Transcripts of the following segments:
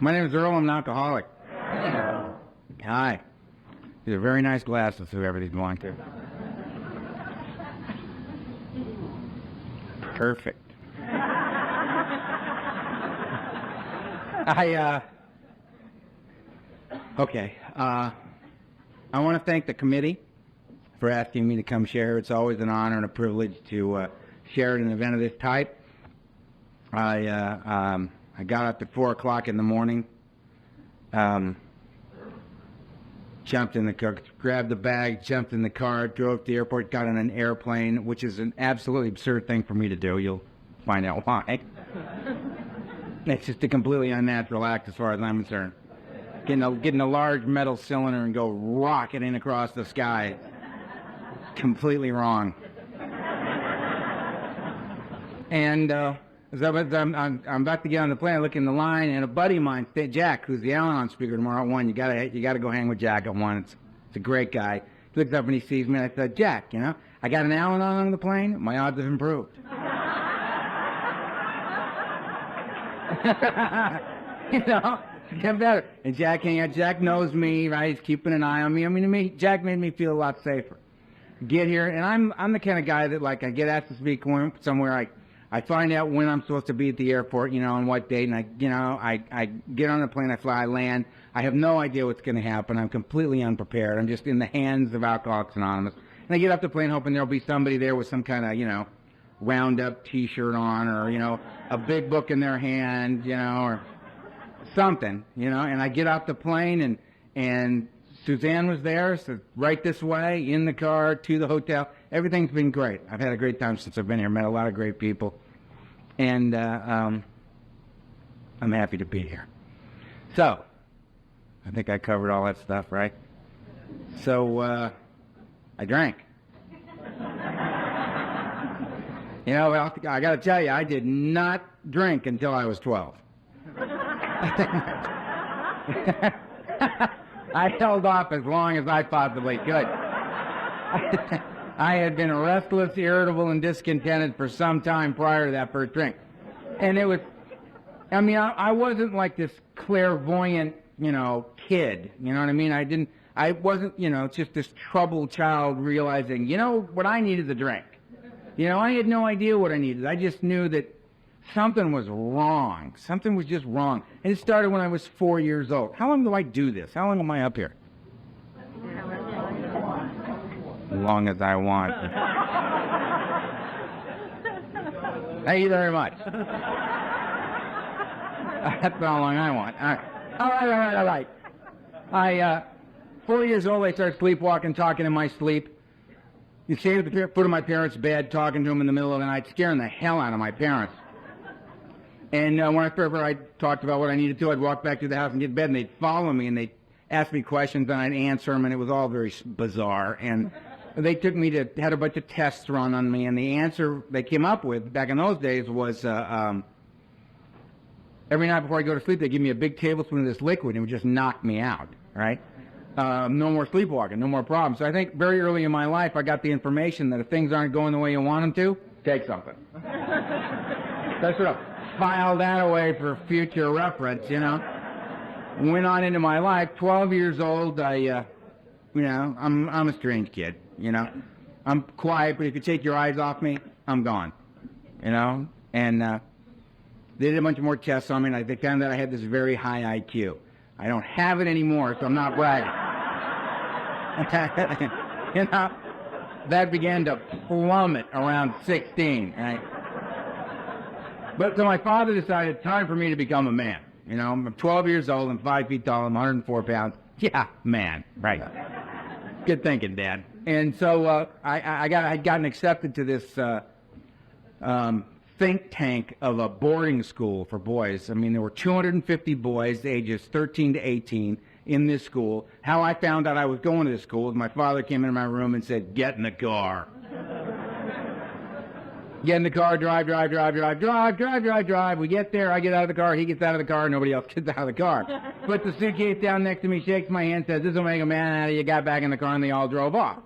My name is Earl. I'm an alcoholic. Hi. These are very nice glasses, whoever these belong to. Perfect. Okay. I want to thank the committee for asking me to come share. It's always an honor and a privilege to share at an event of this type. I got up at 4 o'clock in the morning, jumped in the car, grabbed the bag, jumped in the car, drove to the airport, got on an airplane, which is an absolutely absurd thing for me to do. You'll find out why. It's just a completely unnatural act as far as I'm concerned. Getting a large metal cylinder and go rocketing across the sky. Completely wrong. And as I'm about to get on the plane, I look in the line, and a buddy of mine, Jack, who's the Al-Anon speaker tomorrow at 1, you gotta go hang with Jack at 1. It's a great guy. He looks up and he sees me, and I said, Jack, I got an Al-Anon on the plane. My odds have improved. Get better. And Jack knows me, right? He's keeping an eye on me. Jack made me feel a lot safer. Get here, and I'm the kind of guy that, like, I get asked to speak somewhere, I find out when I'm supposed to be at the airport, on what date, and I get on the plane, I fly, I land. I have no idea what's going to happen. I'm completely unprepared. I'm just in the hands of Alcoholics Anonymous. And I get off the plane hoping there'll be somebody there with some kind of, Roundup T-shirt on, or, a big book in their hand, or something, and I get off the plane, and Suzanne was there, so right this way, in the car, to the hotel. Everything's been great. I've had a great time since I've been here, met a lot of great people, and I'm happy to be here. So, I think I covered all that stuff, right? So, I drank. Well, I got to tell you, I did not drink until I was 12. I held off as long as I possibly could. I had been restless, irritable, and discontented for some time prior to that first drink. And it was, I wasn't like this clairvoyant, kid. You know what I mean? I wasn't, just this troubled child realizing, what I needed is a drink. I had no idea what I needed. I just knew that something was wrong. Something was just wrong. And it started when I was 4 years old. How long do I do this? How long am I up here? As long as I want. Thank you very much. That's how long I want. All right. 4 years old, I started sleepwalking, talking in my sleep. You stay at the foot of my parents' bed, talking to them in the middle of the night, scaring the hell out of my parents. And whenever I talked about what I needed to, I'd walk back to the house and get in bed, and they'd follow me, and they'd ask me questions, and I'd answer them, and it was all very bizarre. And they took me had a bunch of tests run on me, and the answer they came up with back in those days was every night before I go to sleep, they give me a big tablespoon of this liquid, and it would just knock me out, right? No more sleepwalking, no more problems. So I think very early in my life, I got the information that if things aren't going the way you want them to, take something. That's what I filed that away for future reference, Went on into my life. 12 years old, I'm a strange kid, I'm quiet, but if you take your eyes off me, I'm gone, And they did a bunch of more tests on me, and they found that I had this very high IQ. I don't have it anymore, so I'm not bragging. That began to plummet around 16, right? But so my father decided it's time for me to become a man. I'm 12 years old, I'm 5 feet tall, I'm 104 pounds. Yeah, man, right. Good thinking, Dad. And so I'd gotten accepted to this think tank of a boarding school for boys. There were 250 boys, ages 13 to 18, in this school. How I found out I was going to this school is my father came into my room and said, "Get in the car." Get in the car, drive. We get there, I get out of the car, he gets out of the car, nobody else gets out of the car. Puts the suitcase down next to me, shakes my hand, says, "This will make a man out of you." Got back in the car and they all drove off.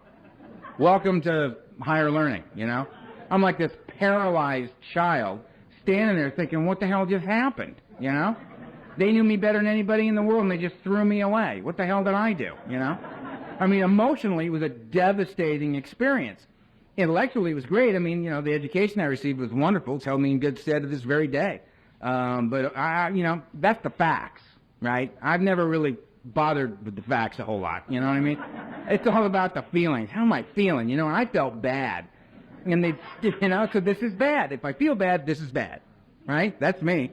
Welcome to higher learning, I'm like this paralyzed child standing there thinking, what the hell just happened, They knew me better than anybody in the world, and they just threw me away. What the hell did I do, you know? I mean, emotionally, it was a devastating experience. Intellectually, it was great. I mean, you know, the education I received was wonderful. It's held me in good stead to this very day. But, you know, that's the facts, right? I've never really bothered with the facts a whole lot, you know what I mean? It's all about the feelings. How am I feeling? You know, and I felt bad. And they, you know, so this is bad. If I feel bad, this is bad, right? That's me.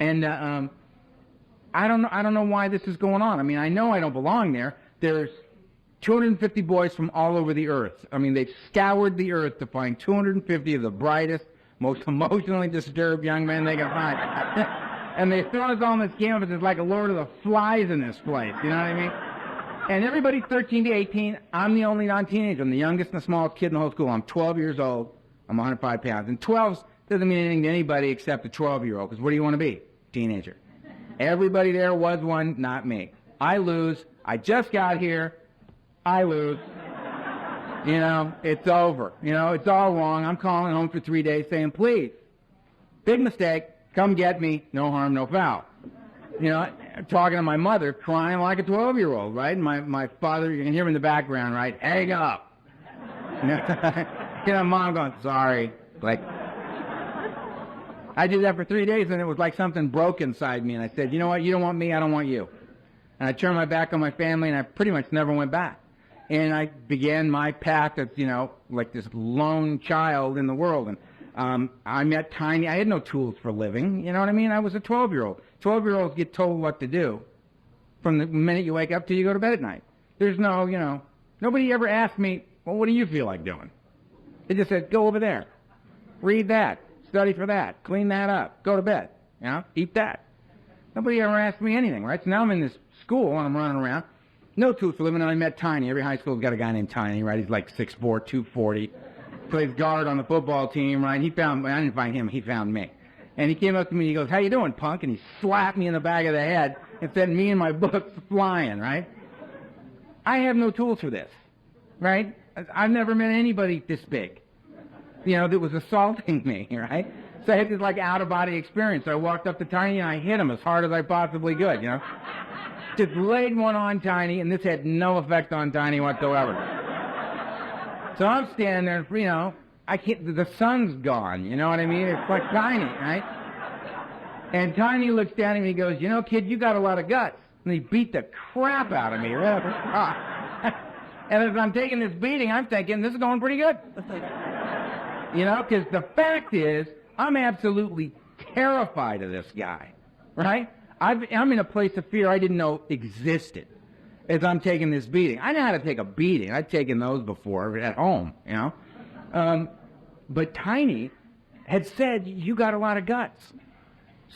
And I don't know why this is going on. I mean, I know I don't belong there. There's 250 boys from all over the earth. I mean, they've scoured the earth to find 250 of the brightest, most emotionally disturbed young men they can find. And they throw us all on this campus. It's like a Lord of the Flies in this place. You know what I mean? And everybody's 13 to 18. I'm the only non-teenager. I'm the youngest and the smallest kid in the whole school. I'm 12 years old. I'm 105 pounds. And 12 doesn't mean anything to anybody except a 12-year-old. Because what do you want to be? Teenager. Everybody there was one, not me. I lose. I just got here. I lose. You know, it's over. You know, it's all wrong. I'm calling home for 3 days saying, please, big mistake, come get me, no harm, no foul. You know, talking to my mother, crying like a 12-year-old, right? And my father, you can hear him in the background, right? Hang up. You know, Mom going, sorry. Like, I did that for 3 days, and it was like something broke inside me. And I said, you know what? You don't want me, I don't want you. And I turned my back on my family, and I pretty much never went back. And I began my path as, you know, like this lone child in the world. And I met Tiny. I had no tools for living. You know what I mean? I was a 12-year-old. 12-year-olds get told what to do from the minute you wake up till you go to bed at night. There's no, you know, nobody ever asked me, well, what do you feel like doing? They just said, go over there. Read that. Study for that. Clean that up. Go to bed. You know, eat that. Nobody ever asked me anything, right? So now I'm in this school and I'm running around. No tools for living, and I met Tiny. Every high school's got a guy named Tiny, right? He's like 6'4", 240. Plays guard on the football team, right? I didn't find him, he found me. And he came up to me and he goes, how you doing, punk? And he slapped me in the back of the head and sent me and my books flying, right? I have no tools for this, right? I've never met anybody this big, you know, that was assaulting me, right? So I had this like out-of-body experience. So I walked up to Tiny and I hit him as hard as I possibly could, you know? Just laid one on Tiny, and this had no effect on Tiny whatsoever. So I'm standing there, you know, I can't, the sun's gone, you know what I mean? It's like Tiny, right? And Tiny looks down at me and he goes, you know, kid, you got a lot of guts. And he beat the crap out of me. Right? And as I'm taking this beating, I'm thinking, this is going pretty good. You know, because the fact is, I'm absolutely terrified of this guy, right? I'm in a place of fear I didn't know existed as I'm taking this beating. I know how to take a beating. I've taken those before at home, you know. But Tiny had said, you got a lot of guts.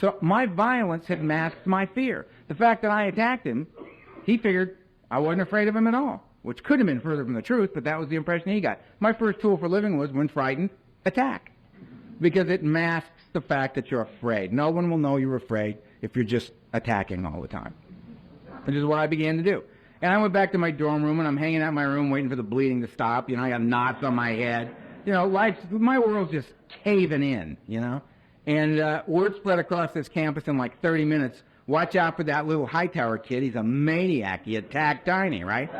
So my violence had masked my fear. The fact that I attacked him, he figured I wasn't afraid of him at all, which could have been further from the truth, but that was the impression he got. My first tool for living was, when frightened, attack. Because it masks the fact that you're afraid. No one will know you're afraid if you're just attacking all the time. Which is what I began to do. And I went back to my dorm room, and I'm hanging out in my room waiting for the bleeding to stop. You know, I got knots on my head. You know, my world's just caving in, you know. And word spread across this campus in like 30 minutes. Watch out for that little Hightower kid. He's a maniac. He attacked Tiny, right?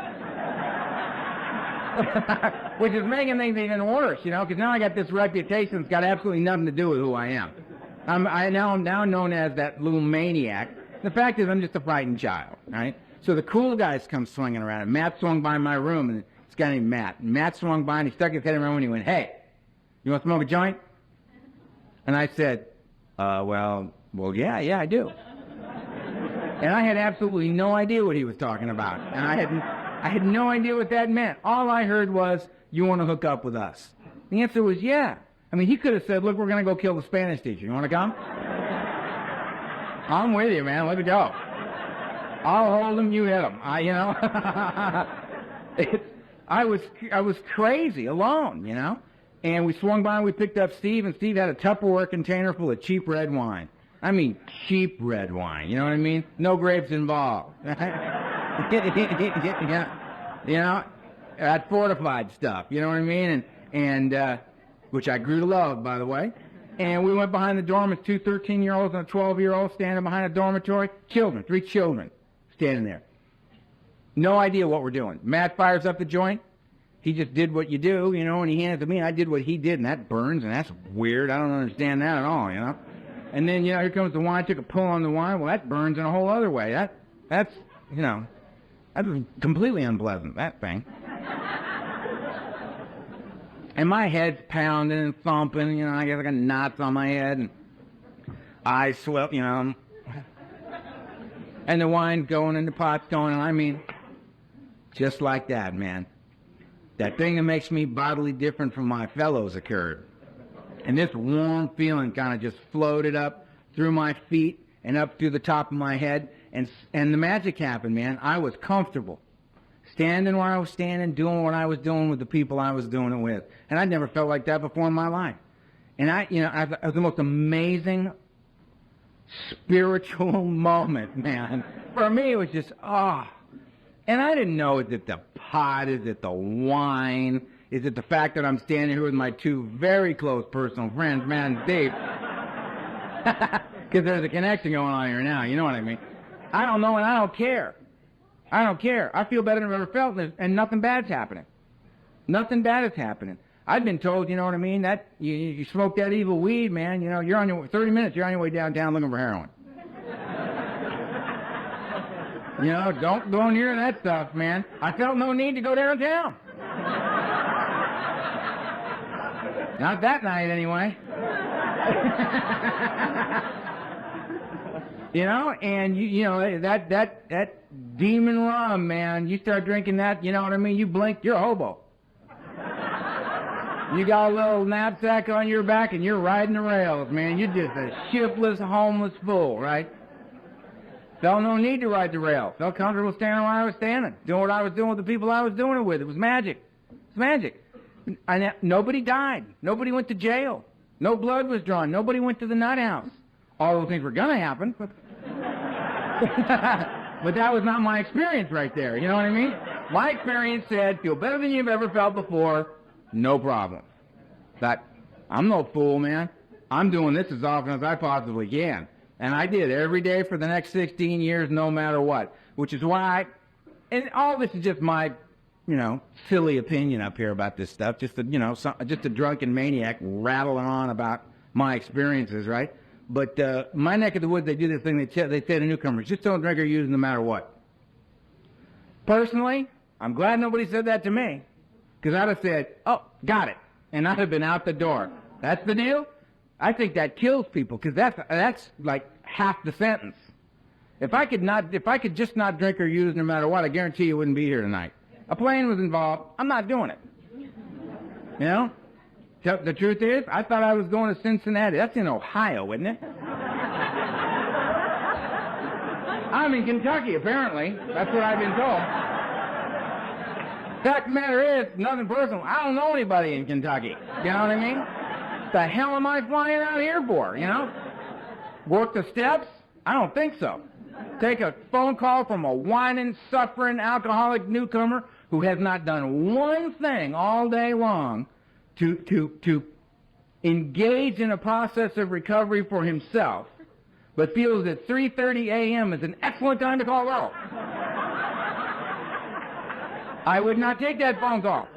Which is making things even worse, you know, because now I got this reputation that's got absolutely nothing to do with who I am. I'm now known as that little maniac. The fact is, I'm just a frightened child, right? So the cool guys come swinging around, and Matt swung by my room, and this guy named Matt. And Matt swung by, and he stuck his head in my room, and he went, hey, you want to smoke a joint? And I said, well, yeah, I do. And I had absolutely no idea what he was talking about. And I had no idea what that meant. All I heard was, you want to hook up with us? The answer was, yeah. I mean, he could have said, look, we're going to go kill the Spanish teacher. You want to come? I'm with you, man. Let's go. I'll hold him, you hit him. You know? I was crazy, alone, you know? And we swung by and we picked up Steve, and Steve had a Tupperware container full of cheap red wine. I mean, cheap red wine. You know what I mean? No grapes involved. You know, that fortified stuff. You know what I mean? And which I grew to love, by the way. And we went behind the dorm with two 13-year-olds and a 12-year-old standing behind a dormitory. Children, 3 children standing there. No idea what we're doing. Matt fires up the joint. He just did what you do, you know, and he handed it to me, and I did what he did, and that burns, and that's weird. I don't understand that at all, you know. And then, you know, here comes the wine. I took a pull on the wine. Well, that burns in a whole other way. That's, you know, that was completely unpleasant, that thing. And my head's pounding and thumping, you know, I got knots on my head, and eyes swell, you know. And the wine's going, and the pot's going, and I mean, just like that, man. That thing that makes me bodily different from my fellows occurred. And this warm feeling kind of just floated up through my feet and up through the top of my head. And the magic happened, man. I was comfortable. Standing where I was standing, doing what I was doing with the people I was doing it with. And I'd never felt like that before in my life. And it was the most amazing spiritual moment, man. For me, it was just, And I didn't know, is it the pot? Is it the wine? Is it the fact that I'm standing here with my 2 very close personal friends, man, Dave? Because there's a connection going on here now, you know what I mean? I don't know, and I don't care. I don't care. I feel better than I've ever felt, and nothing bad's happening. Nothing bad is happening. I've been told, you know what I mean, that you smoke that evil weed, man, you know, you're on your 30 minutes, you're on your way downtown looking for heroin. You know, don't go near that stuff, man. I felt no need to go downtown. Not that night, anyway. You know, and you know that demon rum, man. You start drinking that, you know what I mean? You blink, you're a hobo. You got a little knapsack on your back, and you're riding the rails, man. You're just a shiftless, homeless fool, right? Felt no need to ride the rail. Felt comfortable standing where I was standing, doing what I was doing with the people I was doing it with. It was magic. It's magic. And nobody died. Nobody went to jail. No blood was drawn. Nobody went to the nut house. All those things were going to happen, but but that was not my experience right there. You know what I mean? My experience said, feel better than you've ever felt before, no problem. But I'm no fool, man. I'm doing this as often as I possibly can. And I did every day for the next 16 years, no matter what. Which is why, and all this is just my, you know, silly opinion up here about this stuff. Just a, you know, just a drunken maniac rattling on about my experiences, right? But my neck of the woods, they do this thing. They say to newcomers, just don't drink or use no matter what. Personally, I'm glad nobody said that to me, because I'd have said, oh, got it, and I'd have been out the door. That's the deal? I think that kills people, because that's like half the sentence. If I could just not drink or use no matter what, I guarantee you wouldn't be here tonight. A plane was involved. I'm not doing it. You know? The truth is, I thought I was going to Cincinnati. That's in Ohio, isn't it? I'm in Kentucky, apparently. That's what I've been told. Fact of the matter is, nothing personal. I don't know anybody in Kentucky. You know what I mean? The hell am I flying out here for, you know? Work the steps? I don't think so. Take a phone call from a whining, suffering, alcoholic newcomer who has not done one thing all day long to engage in a process of recovery for himself, but feels that 3:30 a.m. is an excellent time to call Earl. I would not take that phone call.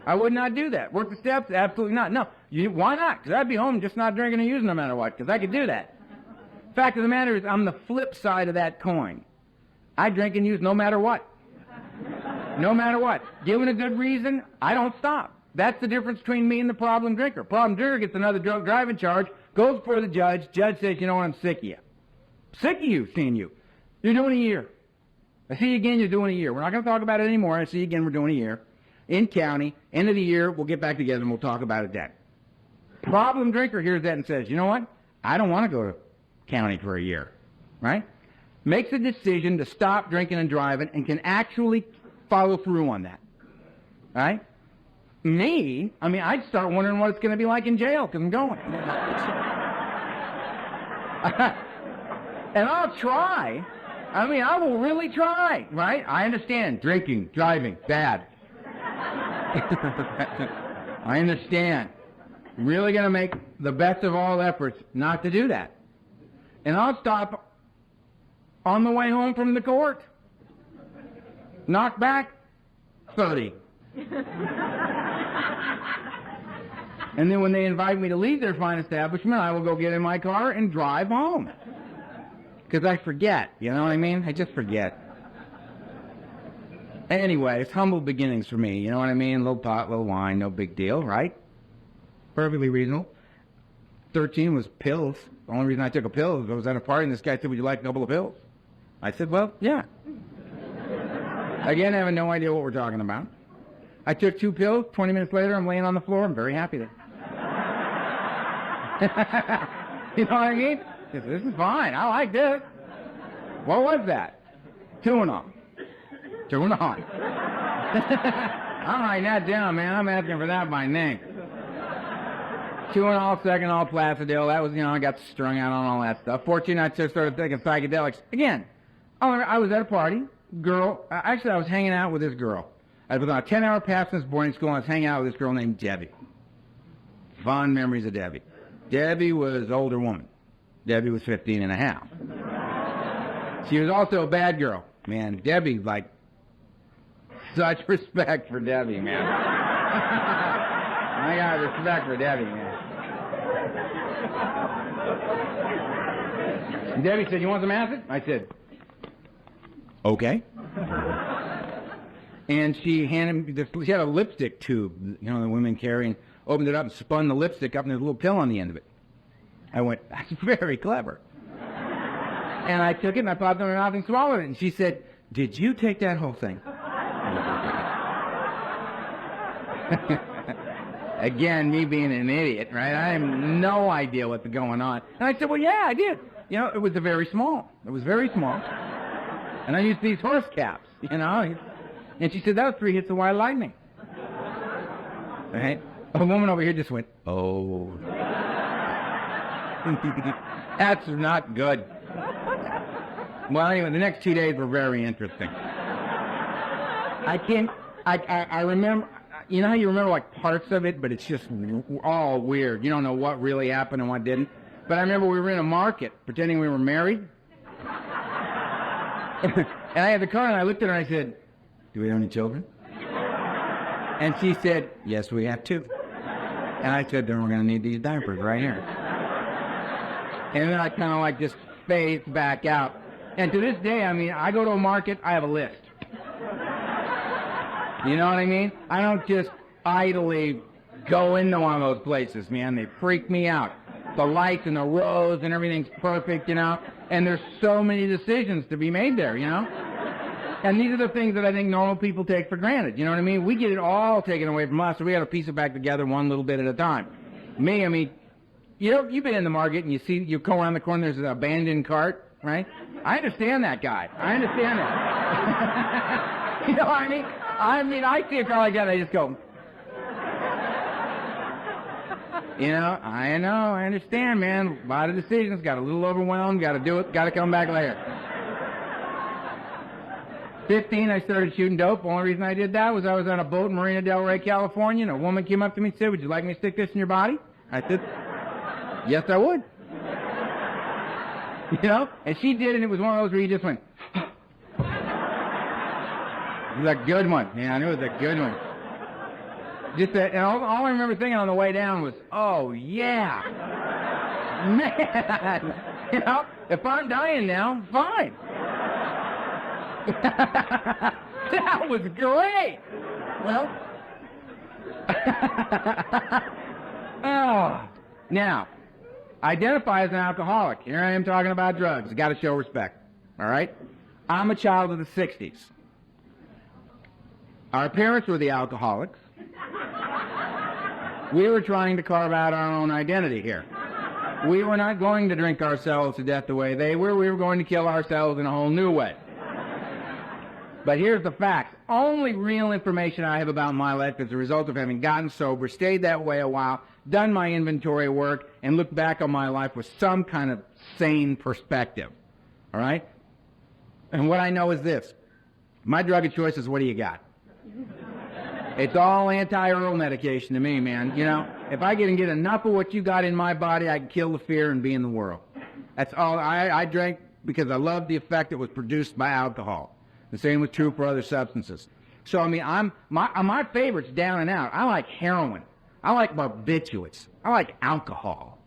I would not do that. Work the steps? Absolutely not. No. Why not? Because I'd be home just not drinking and using no matter what, because I could do that. Fact of the matter is, I'm the flip side of that coin. I drink and use no matter what. No matter what. Given a good reason, I don't stop. That's the difference between me and the problem drinker. Problem drinker gets another drunk driving charge, goes before the judge. Judge says, you know what, I'm sick of you. Sick of you, seeing you. You're doing a year. I see you again, you're doing a year. We're not going to talk about it anymore. I see you again, we're doing a year. In county, end of the year, we'll get back together and we'll talk about it then. Problem drinker hears that and says, you know what, I don't want to go to county for a year, right? Makes a decision to stop drinking and driving and can actually follow through on that, right? Me, I mean, I'd start wondering what it's going to be like in jail because I'm going. And I'll try. I mean, I will really try, right? I understand drinking, driving, bad. I understand. really going to make the best of all efforts not to do that. And I'll stop on the way home from the court. Knock back 30. And then when they invite me to leave their fine establishment, I will go get in my car and drive home. Because I forget, you know what I mean? I just forget. Anyway, it's humble beginnings for me, you know what I mean? Little pot, little wine, no big deal, right? Perfectly reasonable. 13 was pills. The only reason I took a pill was I was at a party and this guy said, would you like a couple of pills? I said, well, yeah. Again, I have no idea what we're talking about. I took 2 pills. 20 minutes later, I'm laying on the floor. I'm very happy there. You know what I mean? This is fine. I like this. What was that? Tuna. Tuna. I'm writing that down, man. I'm asking for that by name. Tuinol, Seconal, Placidil. That was, you know, I got strung out on all that stuff. 14, I just started taking psychedelics. Again, I was at a party. Girl, actually, I was hanging out with this girl. I was on a 10-hour pass since boarding school, and I was hanging out with this girl named Debbie. Fond memories of Debbie. Debbie was an older woman. Debbie was 15 and a half. She was also a bad girl. Man, Debbie, like, such respect for Debbie, man. I got respect for Debbie, man. And Debbie said, you want some acid? I said, okay. And she handed me this, she had a lipstick tube, you know, the women carry, and opened it up and spun the lipstick up, and there's a little pill on the end of it. I went, that's very clever. And I took it, and I popped it in my mouth and swallowed it. And she said, did you take that whole thing? Again, me being an idiot, right? I have no idea what's going on. And I said, well, yeah, I did. You know, it was very small. It was very small. And I used these horse caps, you know. And she said, that was 3 hits of white lightning. Right? A woman over here just went, oh. That's not good. Well, anyway, the next 2 days were very interesting. I remember, you know how you remember like parts of it, but it's just all weird. You don't know what really happened and what didn't. But I remember we were in a market pretending we were married. And I had the car and I looked at her and I said, do we have any children? And she said, yes, we have 2. And I said, then we're going to need these diapers right here. And then I kind of like just phased back out. And to this day, I mean, I go to a market, I have a list. You know what I mean? I don't just idly go into one of those places, man. They freak me out. The lights and the rows and everything's perfect, you know? And there's so many decisions to be made there, you know? And these are the things that I think normal people take for granted, you know what I mean? We get it all taken away from us, so we got to piece it back together one little bit at a time. Me, I mean, you know, you've been in the market and you go around the corner, there's an abandoned cart, right? I understand that guy. I understand that. You know what I mean? I see a car like that, I just go, you know, I understand, man. A lot of decisions, got a little overwhelmed, got to do it, got to come back later. 15, I started shooting dope. The only reason I did that was I was on a boat in Marina Del Rey, California, and a woman came up to me and said, would you like me to stick this in your body? I said, yes, I would. You know? And she did, and it was one of those where you just went, it was a good one, man. It was a good one. Just that, and all I remember thinking on the way down was, oh, yeah. Man, you know, if I'm dying now, fine. That was great. Well, oh. Now, identify as an alcoholic. Here I am talking about drugs. Got to show respect. All right? I'm a child of the 60s. Our parents were the alcoholics. We were trying to carve out our own identity here. We were not going to drink ourselves to death the way they were. We were going to kill ourselves in a whole new way. But here's the fact. Only real information I have about my life is a result of having gotten sober, stayed that way a while, done my inventory work, and looked back on my life with some kind of sane perspective. All right? And what I know is this. My drug of choice is, what do you got? It's all anti-Earl medication to me, man, you know? If I can get enough of what you got in my body, I can kill the fear and be in the world. That's all. I drank because I loved the effect that was produced by alcohol. The same was true for other substances. So, I mean, my favorite's down and out. I like heroin. I like barbiturates. I like alcohol.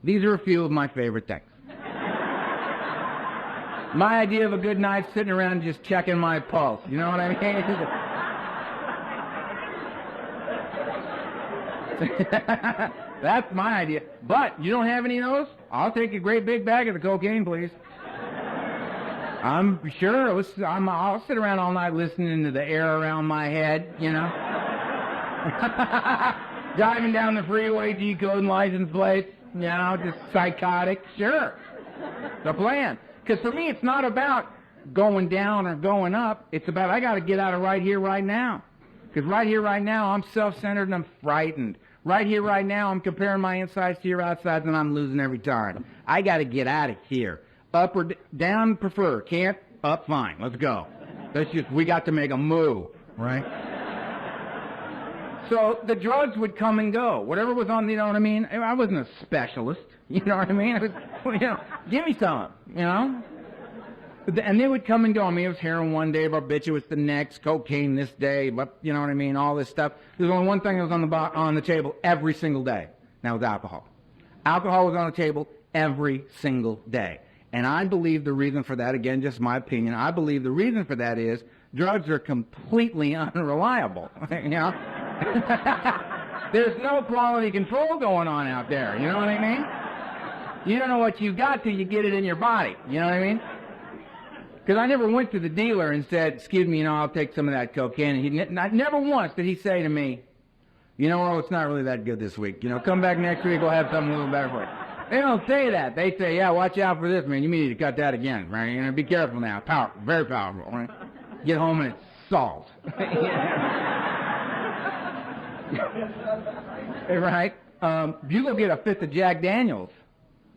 These are a few of my favorite things. My idea of a good night, sitting around just checking my pulse. You know what I mean? That's my idea. But you don't have any of those? I'll take a great big bag of the cocaine, please. I'm sure. I'll sit around all night listening to the air around my head, you know. Driving down the freeway, decoding license plates, you know, just psychotic. Sure. The plan. Because for me, it's not about going down or going up. It's about I got to get out of right here, right now. Because right here, right now, I'm self-centered and I'm frightened. Right here, right now, I'm comparing my insides to your outsides and I'm losing every time. I got to get out of here. Up or down, prefer. Can't? Up, fine. Let's go. We got to make a move, right? So the drugs would come and go. Whatever was on, you know what I mean? I wasn't a specialist, you know what I mean? Give me some, you know? And they would come and go. I mean, it was heroin one day, barbiturates the next, cocaine this day, but you know what I mean? All this stuff. There's only one thing that was on the table every single day. And that was alcohol. Alcohol was on the table every single day. And I believe the reason for that, again, just my opinion, I believe the reason for that is drugs are completely unreliable. You know? There's no quality control going on out there. You know what I mean? You don't know what you got till you get it in your body. You know what I mean? Because I never went to the dealer and said, excuse me, you know, I'll take some of that cocaine. And never once did he say to me, you know, Earl, it's not really that good this week. You know, come back next week, we'll have something a little better for you. They don't say that. They say, yeah, watch out for this, man. You need to cut that again, right? You know, be careful now. Powerful, very powerful, right? Get home and it's salt. Right? You go get a fifth of Jack Daniels.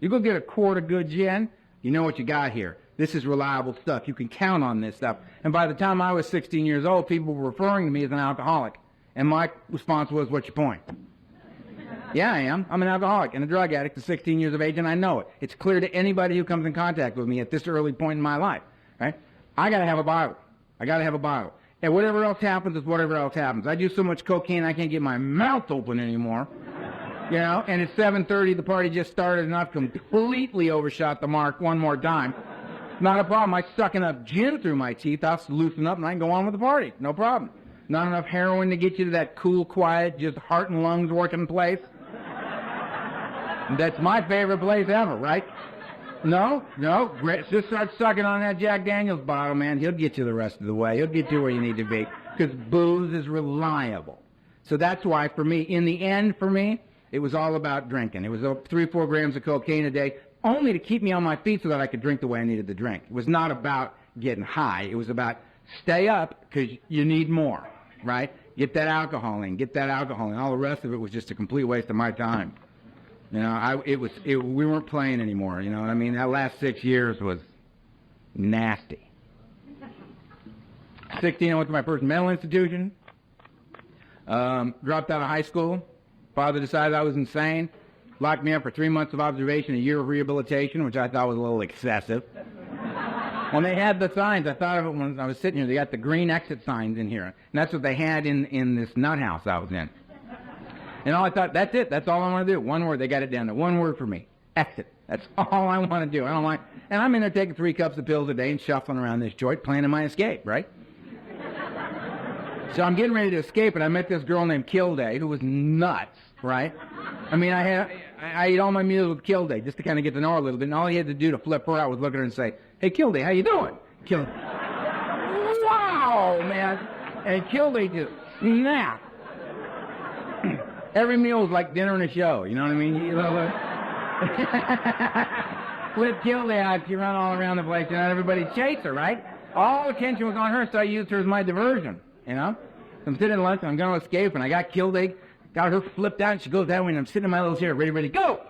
You go get a quart of good gin. You know what you got here. This is reliable stuff. You can count on this stuff. And by the time I was 16 years old, people were referring to me as an alcoholic. And my response was, what's your point? Yeah, I am. I'm an alcoholic and a drug addict at 16 years of age, and I know it. It's clear to anybody who comes in contact with me at this early point in my life, right? I got to have a bottle. I got to have a bottle. And whatever else happens is whatever else happens. I do so much cocaine I can't get my mouth open anymore, you know, and it's 7:30, the party just started, and I've completely overshot the mark one more time. Not a problem. I stuck enough gin through my teeth, I'll loosen up, and I can go on with the party. No problem. Not enough heroin to get you to that cool, quiet, just heart and lungs working place. That's my favorite place ever, right? No. Just start sucking on that Jack Daniels bottle, man. He'll get you the rest of the way. He'll get you where you need to be. Because booze is reliable. So that's why, for me, in the end, for me, it was all about drinking. It was 3 or 4 grams of cocaine a day, only to keep me on my feet so that I could drink the way I needed to drink. It was not about getting high. It was about stay up because you need more, right? Get that alcohol in. All the rest of it was just a complete waste of my time. You know, we weren't playing anymore, you know what I mean? That last 6 years was nasty. 16, I went to my first mental institution. Dropped out of high school. Father decided I was insane. Locked me up for 3 months of observation, a year of rehabilitation, which I thought was a little excessive. When they had the signs, I thought of it when I was sitting here. They got the green exit signs in here. And that's what they had in this nut house I was in. And I thought, that's it. That's all I want to do. One word. They got it down to one word for me. Exit. That's all I want to do. I don't like. And I'm in there taking 3 cups of pills a day and shuffling around this joint, planning my escape, right? So I'm getting ready to escape, and I met this girl named Kilday who was nuts, right? I mean, I ate all my meals with Kilday just to kind of get to know her a little bit. And all he had to do to flip her out was look at her and say, "Hey, Kilday, how you doing?" Kilday. Wow, man. And Kilday just snapped. Every meal was like dinner and a show, you know what I mean? With Kilday out, she ran all around the place, and everybody chased her, right? All attention was on her, so I used her as my diversion, you know? So I'm sitting at lunch, and I'm going to escape, and I got Kilday, got her flipped out, and she goes that way, and I'm sitting in my little chair, ready, go!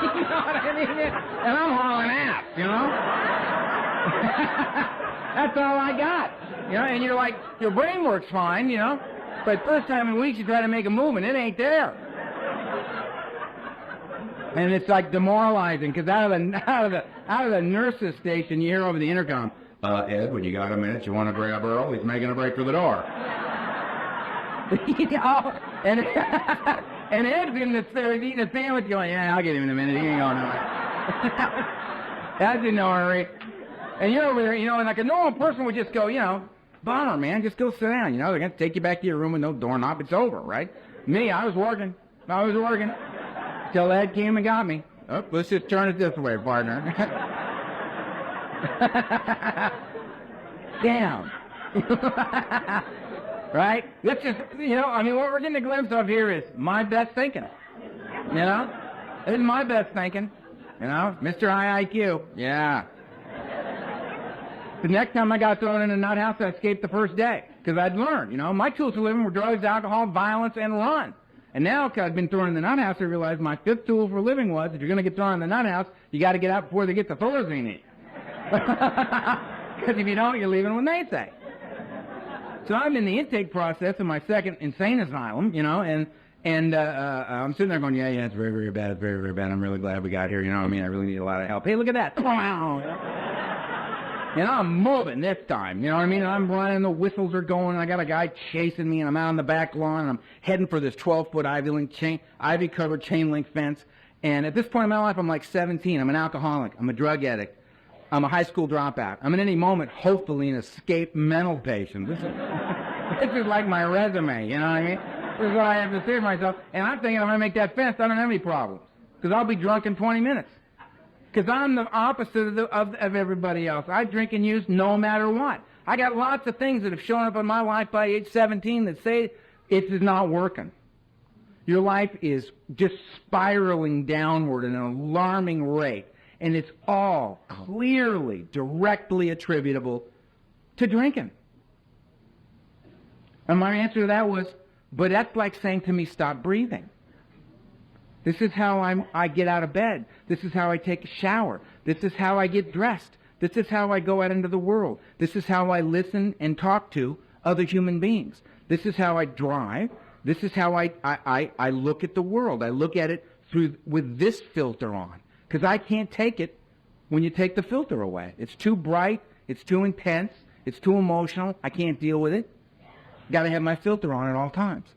You know what I mean? And I'm hauling ass, you know? That's all I got. You know, and you're like, your brain works fine, you know, but first time in weeks you try to make a movement, it ain't there. And it's like demoralizing, because out of the nurse's station, you hear over the intercom, Ed, when you got a minute, you want to grab Earl? He's making a break for the door. You know, and Ed's in the stairs eating a sandwich going, yeah, I'll get him in a minute. He ain't going nowhere. That's in no hurry. And you're over there, you know, and like a normal person would just go, you know, bummer, man, just go sit down. You know, they're going to take you back to your room with no doorknob. It's over, right? Me, I was working. Till Ed came and got me. Oh, let's just turn it this way, partner. Damn. Right? Let's just, you know, I mean, what we're getting a glimpse of here is my best thinking. You know? This is my best thinking. You know? Mr. High IQ. Yeah. The next time I got thrown in a nut house, I escaped the first day. Because I'd learned, you know, my tools for living were drugs, alcohol, violence, and run. And now, because I've been thrown in the nut house, I realized my fifth tool for living was, if you're going to get thrown in the nut house, you got to get out before they get the fillers you need. Because if you don't, you're leaving when they say. So I'm in the intake process of my second insane asylum, you know, and I'm sitting there going, yeah, it's very, very bad. It's very, very bad. I'm really glad we got here. You know what I mean? I really need a lot of help. Hey, look at that. You know, I'm moving this time. You know what I mean? And I'm running, the whistles are going, and I got a guy chasing me, and I'm out on the back lawn, and I'm heading for this 12-foot ivy-covered chain link fence. And at this point in my life, I'm like 17. I'm an alcoholic. I'm a drug addict. I'm a high school dropout. I'm at any moment, hopefully, an escaped mental patient. This is like my resume, you know what I mean? This is what I have to say to myself. And I'm thinking, if I make that fence, I don't have any problems. Because I'll be drunk in 20 minutes. Because I'm the opposite of everybody else. I drink and use no matter what. I got lots of things that have shown up in my life by age 17 that say it is not working. Your life is just spiraling downward at an alarming rate. And it's all clearly, directly attributable to drinking. And my answer to that was, but that's like saying to me, stop breathing. This is how I get out of bed. This is how I take a shower. This is how I get dressed. This is how I go out into the world. This is how I listen and talk to other human beings. This is how I drive. This is how I look at the world. I look at it with this filter on. Because I can't take it when you take the filter away. It's too bright. It's too intense. It's too emotional. I can't deal with it. Got to have my filter on at all times.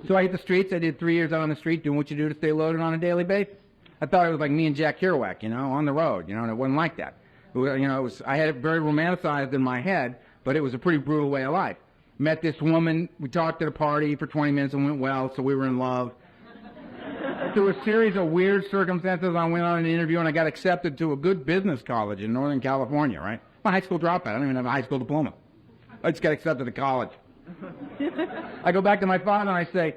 So I hit the streets. I did 3 years out on the street doing what you do to stay loaded on a daily basis. I thought it was like me and Jack Kerouac, you know, on the road, you know, and it wasn't like that. I had it very romanticized in my head, but it was a pretty brutal way of life. Met this woman. We talked at a party for 20 minutes and went well, so we were in love. Through a series of weird circumstances, I went on an interview and I got accepted to a good business college in Northern California, right? I'm a high school dropout. I don't even have a high school diploma. I just got accepted to college. I go back to my father and I say,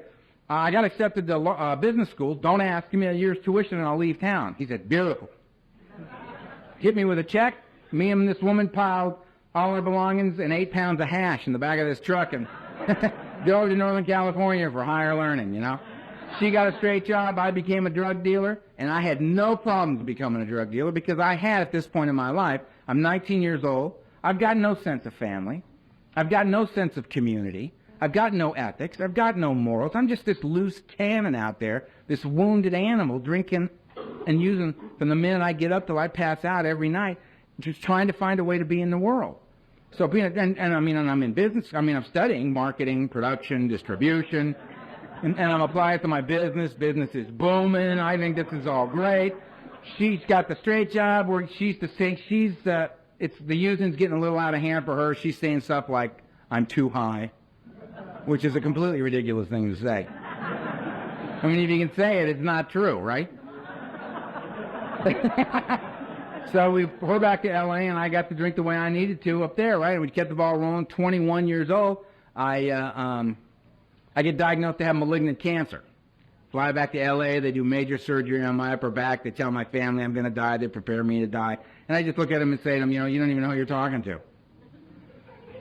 I got accepted to business school. Don't ask. Give me a year's tuition and I'll leave town. He said, beautiful. Hit me with a check. Me and this woman piled all our belongings and 8 pounds of hash in the back of this truck and drove to Northern California for higher learning, you know. She got a straight job. I became a drug dealer, and I had no problems becoming a drug dealer because I had, at this point in my life, I'm 19 years old. I've got no sense of family. I've got no sense of community. I've got no ethics. I've got no morals. I'm just this loose cannon out there, this wounded animal drinking and using from the minute I get up till I pass out every night, just trying to find a way to be in the world. So and I'm in business. I mean, I'm studying marketing, production, distribution, and I'm applying it to my business. Business is booming. I think this is all great. She's got the straight job where she's the same. It's the using's getting a little out of hand for her. She's saying stuff like, I'm too high, which is a completely ridiculous thing to say. I mean, if you can say it, it's not true, right? So we're back to L.A., and I got to drink the way I needed to up there, right? And we kept the ball rolling. 21 years old, I get diagnosed to have malignant cancer. Fly back to L.A., they do major surgery on my upper back. They tell my family I'm going to die. They prepare me to die. And I just look at them and say to them, you know, you don't even know who you're talking to.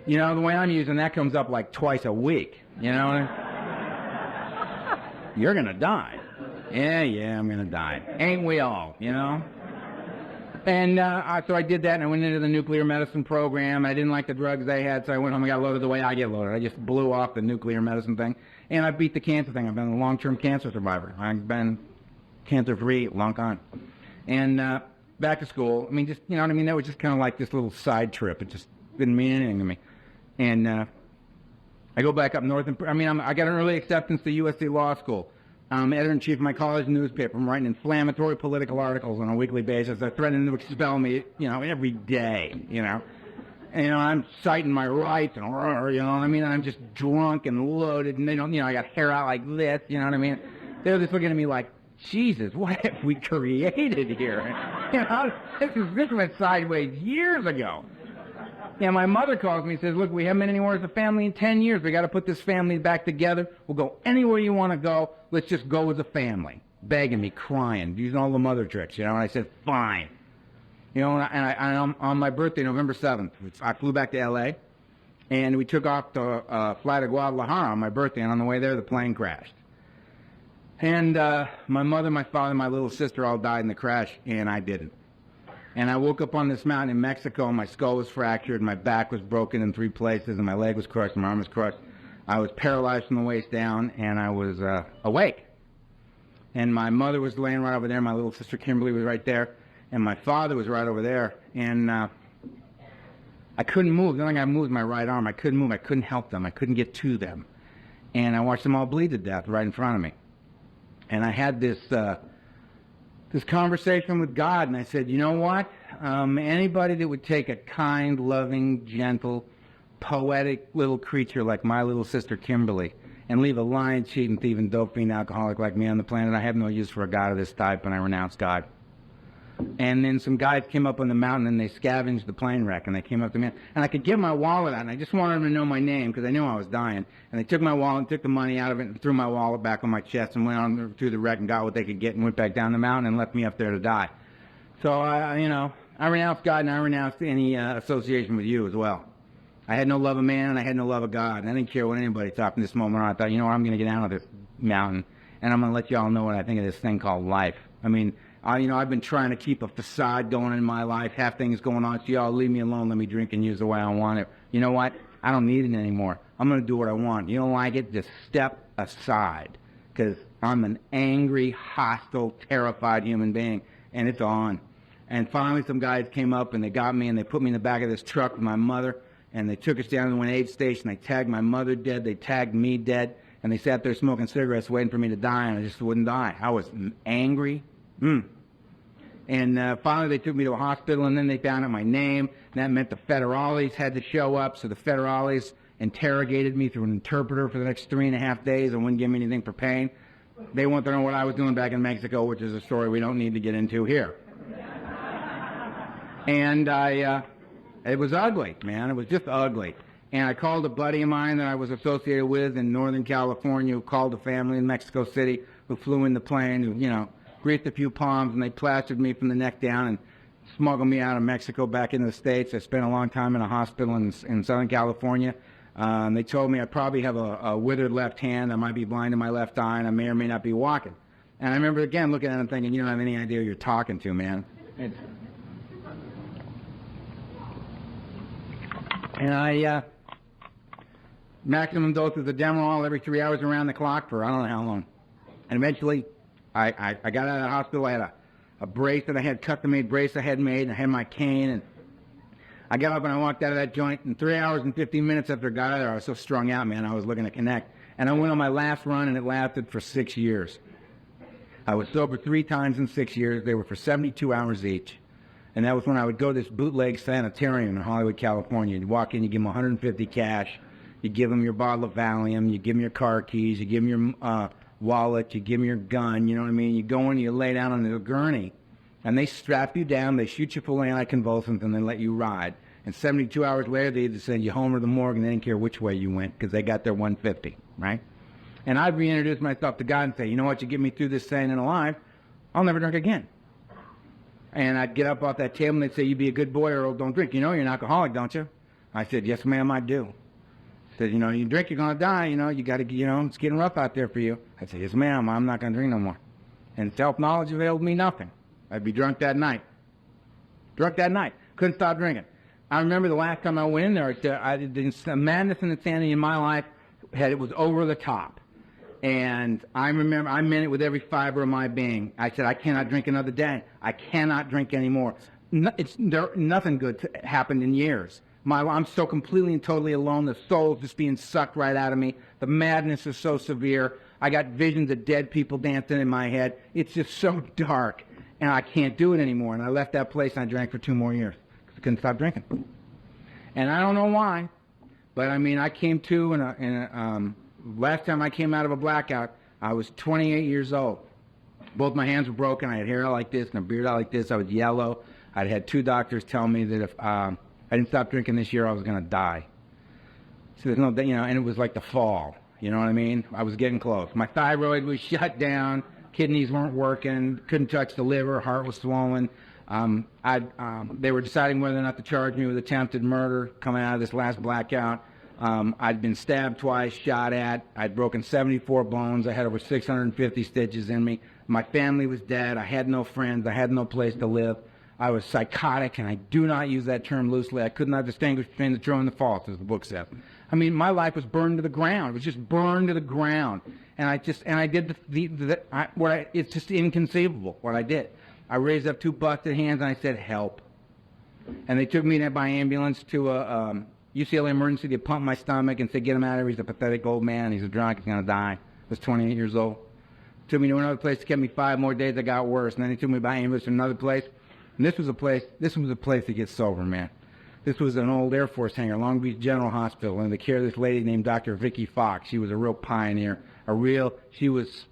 You know, the way I'm using that comes up like twice a week, you know? You're going to die. Yeah, I'm going to die. Ain't we all, you know? And so I did that, and I went into the nuclear medicine program. I didn't like the drugs they had, so I went home and got loaded the way I get loaded. I just blew off the nuclear medicine thing, and I beat the cancer thing. I've been a long-term cancer survivor. I've been cancer-free a long time. And back to school. I mean, just, you know what I mean? That was just kind of like this little side trip. It just didn't mean anything to me. And I go back up north, and I got an early acceptance to USC Law School. I'm editor-in-chief of my college newspaper. I'm writing inflammatory political articles on a weekly basis. They're threatening to expel me, every day, And, I'm citing my rights, and, you know what I mean? And I'm just drunk and loaded, and they don't, I got hair out like this, you know what I mean? They're just looking at me like, Jesus, what have we created here? This went sideways years ago. Yeah, my mother calls me and says, look, we haven't been anywhere as a family in 10 years. We got to put this family back together. We'll go anywhere you want to go. Let's just go as a family. Begging me, crying, using all the mother tricks, And I said, fine. And on my birthday, November 7th, I flew back to L.A., and we took off to fly to Guadalajara on my birthday, and on the way there, the plane crashed. And my mother, my father, and my little sister all died in the crash, and I didn't. And I woke up on this mountain in Mexico, and my skull was fractured, my back was broken in 3 places, and my leg was crushed, and my arm was crushed. I was paralyzed from the waist down, and I was awake. And my mother was laying right over there, my little sister Kimberly was right there, and my father was right over there. And I couldn't move. The only thing I moved was my right arm. I couldn't move. I couldn't help them. I couldn't get to them. And I watched them all bleed to death right in front of me. And I had this conversation with God, and I said, you know what? Anybody that would take a kind, loving, gentle, poetic little creature like my little sister Kimberly and leave a lying, cheating, thieving, dope fiend alcoholic like me on the planet, I have no use for a God of this type, and I renounce God. And then some guys came up on the mountain, and they scavenged the plane wreck, and they came up to me, and I could get my wallet out, and I just wanted them to know my name because I knew I was dying. And they took my wallet and took the money out of it and threw my wallet back on my chest and went on through the wreck and got what they could get and went back down the mountain and left me up there to die. So, I renounced God, and I renounced any association with you as well. I had no love of man, and I had no love of God. And I didn't care what anybody thought from this moment on. I thought, I'm going to get down of this mountain, and I'm going to let you all know what I think of this thing called life. I mean, I've been trying to keep a facade going in my life, have things going on, so y'all leave me alone, let me drink and use the way I want it. You know what? I don't need it anymore. I'm going to do what I want. You don't like it? Just step aside, because I'm an angry, hostile, terrified human being, and it's on. And finally some guys came up, and they got me, and they put me in the back of this truck with my mother, and they took us down to an aid station. They tagged my mother dead. They tagged me dead, and they sat there smoking cigarettes waiting for me to die, and I just wouldn't die. I was angry. And finally they took me to a hospital, and then they found out my name, and that meant the federales had to show up, so the federales interrogated me through an interpreter for the next 3.5 days and wouldn't give me anything for pain. They wanted to know what I was doing back in Mexico, which is a story we don't need to get into here. And it was ugly, man. It was just ugly. And I called a buddy of mine that I was associated with in Northern California who called a family in Mexico City who flew in the plane, who, greased a few palms, and they plastered me from the neck down and smuggled me out of Mexico back into the States. I spent a long time in a hospital in Southern California. They told me I probably have a withered left hand. I might be blind in my left eye, and I may or may not be walking. And I remember, again, looking at him thinking, you don't have any idea who you're talking to, man. And I maximum doses of Demerol every 3 hours around the clock for I don't know how long. And eventually I got out of the hospital. I had a brace that I had, custom-made brace I had made, and I had my cane, and I got up and I walked out of that joint, and 3 hours and 15 minutes after I got out of there, I was so strung out, man, I was looking to connect. And I went on my last run, and it lasted for 6 years. I was sober 3 times in 6 years. They were for 72 hours each. And that was when I would go to this bootleg sanitarium in Hollywood, California. You'd walk in, you give them $150 cash, you give them your bottle of Valium, you give them your car keys, you give them your wallet, you give them your gun, you know what I mean? You go in, you lay down on the gurney, and they strap you down, they shoot you full of anticonvulsants, and they let you ride. And 72 hours later, they either send you home or the morgue, and they didn't care which way you went, because they got their $150, right? And I'd reintroduce myself to God and say, you know what, you get me through this sane and alive, I'll never drink again. And I'd get up off that table, and they'd say, you be a good boy, Earl, don't drink. You know you're an alcoholic, don't you? I said, yes, ma'am, I do. Said, you drink, you're going to die, you got to, it's getting rough out there for you. I said, yes, ma'am, I'm not going to drink no more. And self-knowledge availed me nothing. I'd be drunk that night. Drunk that night. Couldn't stop drinking. I remember the last time I went in there, the madness and insanity in my life, it was over the top. And I remember, I meant it with every fiber of my being. I said, I cannot drink another day. I cannot drink anymore. Nothing good happened in years. I'm so completely and totally alone. The soul's just being sucked right out of me. The madness is so severe. I got visions of dead people dancing in my head. It's just so dark, and I can't do it anymore. And I left that place, and I drank for 2 more years. I couldn't stop drinking. And I don't know why, but I mean, I came to, last time I came out of a blackout, I was 28 years old. Both my hands were broken. I had hair out like this and a beard out like this. I was yellow. I'd had 2 doctors tell me that if I didn't stop drinking this year, I was going to die. So there's no, and it was like the fall. You know what I mean? I was getting close. My thyroid was shut down. Kidneys weren't working. Couldn't touch the liver. Heart was swollen. They were deciding whether or not to charge me with attempted murder coming out of this last blackout. I'd been stabbed twice, shot at. I'd broken 74 bones. I had over 650 stitches in me. My family was dead. I had no friends. I had no place to live. I was psychotic, and I do not use that term loosely. I could not distinguish between the true and the false, as the book says. I mean, my life was burned to the ground. It was just burned to the ground. And I did it's just inconceivable what I did. I raised up 2 busted hands, and I said, help. And they took me by ambulance to a UCLA emergency. They pumped my stomach and said, get him out of here. He's a pathetic old man. He's a drunk. He's going to die. I was 28 years old. Took me to another place. Kept me 5 more days. I got worse. And then they took me by ambulance to another place. And this was a place to get sober, man. This was an old Air Force hangar, Long Beach General Hospital, under the care of this lady named Dr. Vicki Fox. She was a real pioneer. She was,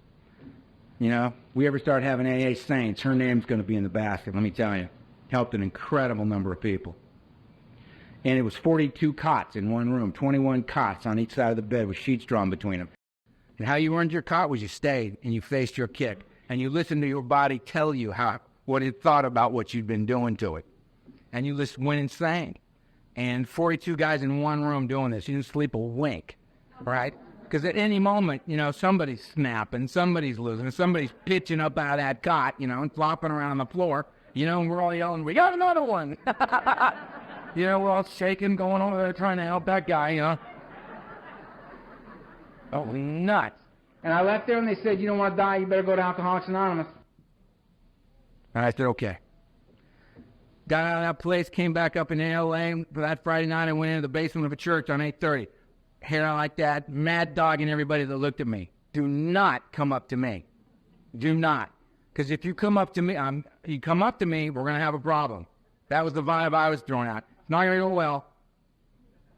we ever start having AA saints, her name's going to be in the basket, let me tell you. Helped an incredible number of people. And it was 42 cots in one room, 21 cots on each side of the bed with sheets drawn between them. And how you earned your cot was you stayed and you faced your kick. And you listened to your body tell you what it thought about what you'd been doing to it. And you just went insane. And 42 guys in one room doing this. You didn't sleep a wink, right? Because at any moment, somebody's snapping, somebody's losing, somebody's pitching up out of that cot, and flopping around on the floor, and we're all yelling, we got another one. We're all shaking, going over there trying to help that guy, Oh, nuts. And I left there and they said, you don't want to die, you better go to Alcoholics Anonymous. And I said, okay. Got out of that place, came back up in L.A. for that Friday night. I went into the basement of a church on 8:30. Hair out like that, mad dogging everybody that looked at me. Do not come up to me. Do not. Because if you come up to me, we're going to have a problem. That was the vibe I was throwing out. It's not going to go well.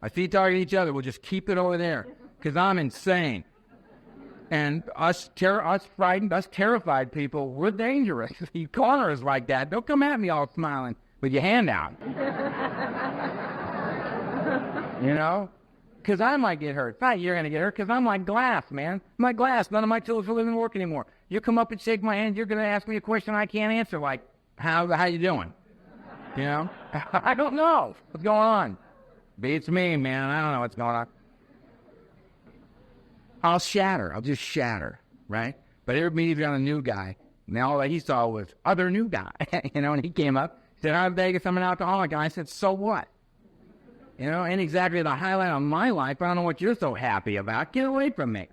I see target each other. We'll just keep it over there. Because I'm insane. And us frightened, us terrified people, we're dangerous. You corner us like that. Don't come at me all smiling with your hand out. Because I might get hurt. Not you're going to get hurt, because I'm like glass, man. I'm like glass. None of my tools will even work anymore. You come up and shake my hand, you're going to ask me a question I can't answer, like, how you doing? I don't know what's going on. Beats me, man. I don't know what's going on. I'll just shatter, right? But everybody's on a new guy. And all that he saw was other new guy, and he came up, said, I'm Vegas, I'm an alcoholic. And I said, so what? Ain't exactly the highlight of my life. I don't know what you're so happy about. Get away from me.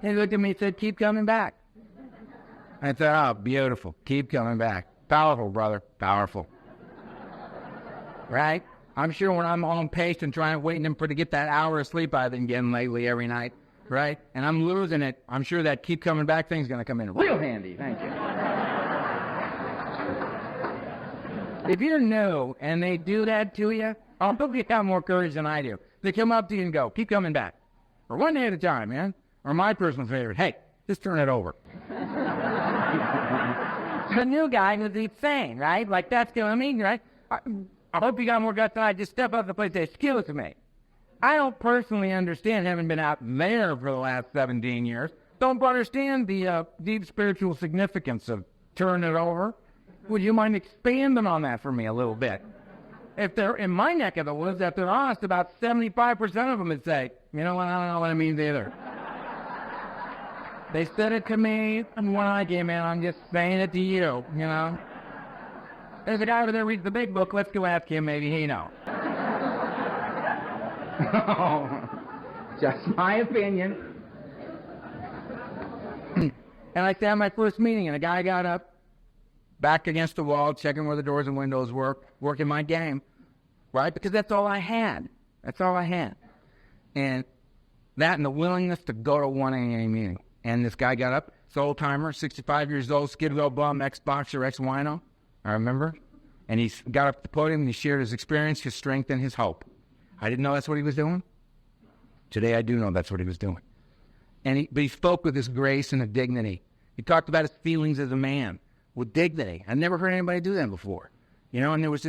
He looked at me and said, keep coming back. I said, oh, beautiful. Keep coming back. Powerful, brother. Powerful. Right? I'm sure when I'm on pace and waiting to get that hour of sleep I've been getting lately every night, right? And I'm losing it. I'm sure that keep coming back thing's going to come in real handy. Thank you. If you're new and they do that to you, I hope you have more courage than I do. They come up to you and go, keep coming back. Or one day at a time, man. Or my personal favorite, hey, just turn it over. The new guy was insane, right? Like, that's going to mean, right? I hope you got more guts than I. Just step up to the plate and say, excuse me. I don't personally understand, having been out there for the last 17 years, don't understand the deep spiritual significance of turning it over. Would you mind expanding on that for me a little bit? If they're in my neck of the woods, if they're honest, about 75% of them would say, you know what, I don't know what it means either. They said it to me, and when I came in, I'm just saying it to you, There's a guy over there reads the big book. Let's go ask him. Maybe he knows. Just my opinion. And I sat at my first meeting, and a guy got up, back against the wall, checking where the doors and windows were, working my game, right? Because that's all I had. That's all I had. And that and the willingness to go to one AA meeting. And this guy got up, this old-timer, 65 years old, skid row bum, ex-boxer, ex-wino, I remember. And he got up at the podium, and he shared his experience, his strength, and his hope. I didn't know that's what he was doing. Today I do know that's what he was doing. But he spoke with his grace and a dignity. He talked about his feelings as a man with dignity. I'd never heard anybody do that before. You know, and there was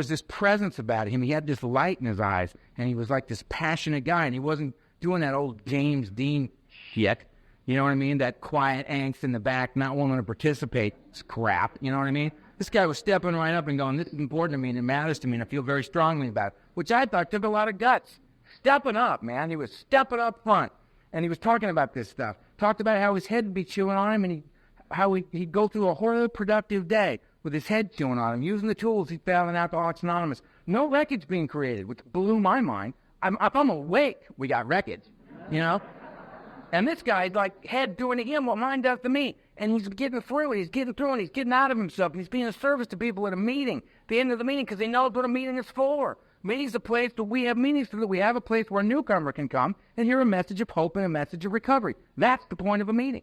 this presence about him. He had this light in his eyes, and he was like this passionate guy, and he wasn't doing that old James Dean shit. You know what I mean? That quiet angst in the back, not wanting to participate. It's crap. You know what I mean? This guy was stepping right up and going, this is important to me, and it matters to me, and I feel very strongly about it, which I thought took a lot of guts. Stepping up, man. He was stepping up front. And he was talking about this stuff. Talked about how his head would be chewing on him, and how he'd go through a horribly productive day with his head chewing on him, using the tools he found in Alcoholics Anonymous. No wreckage being created, which blew my mind. If I'm awake, we got wreckage, you know? And this guy's like head doing to him what mine does to me. And he's getting through it. He's getting through it. He's getting out of himself. And he's being of service to people at a meeting, at the end of the meeting, because he knows what a meeting is for. Meeting's a place that we have meetings so that we have a place where a newcomer can come and hear a message of hope and a message of recovery. That's the point of a meeting.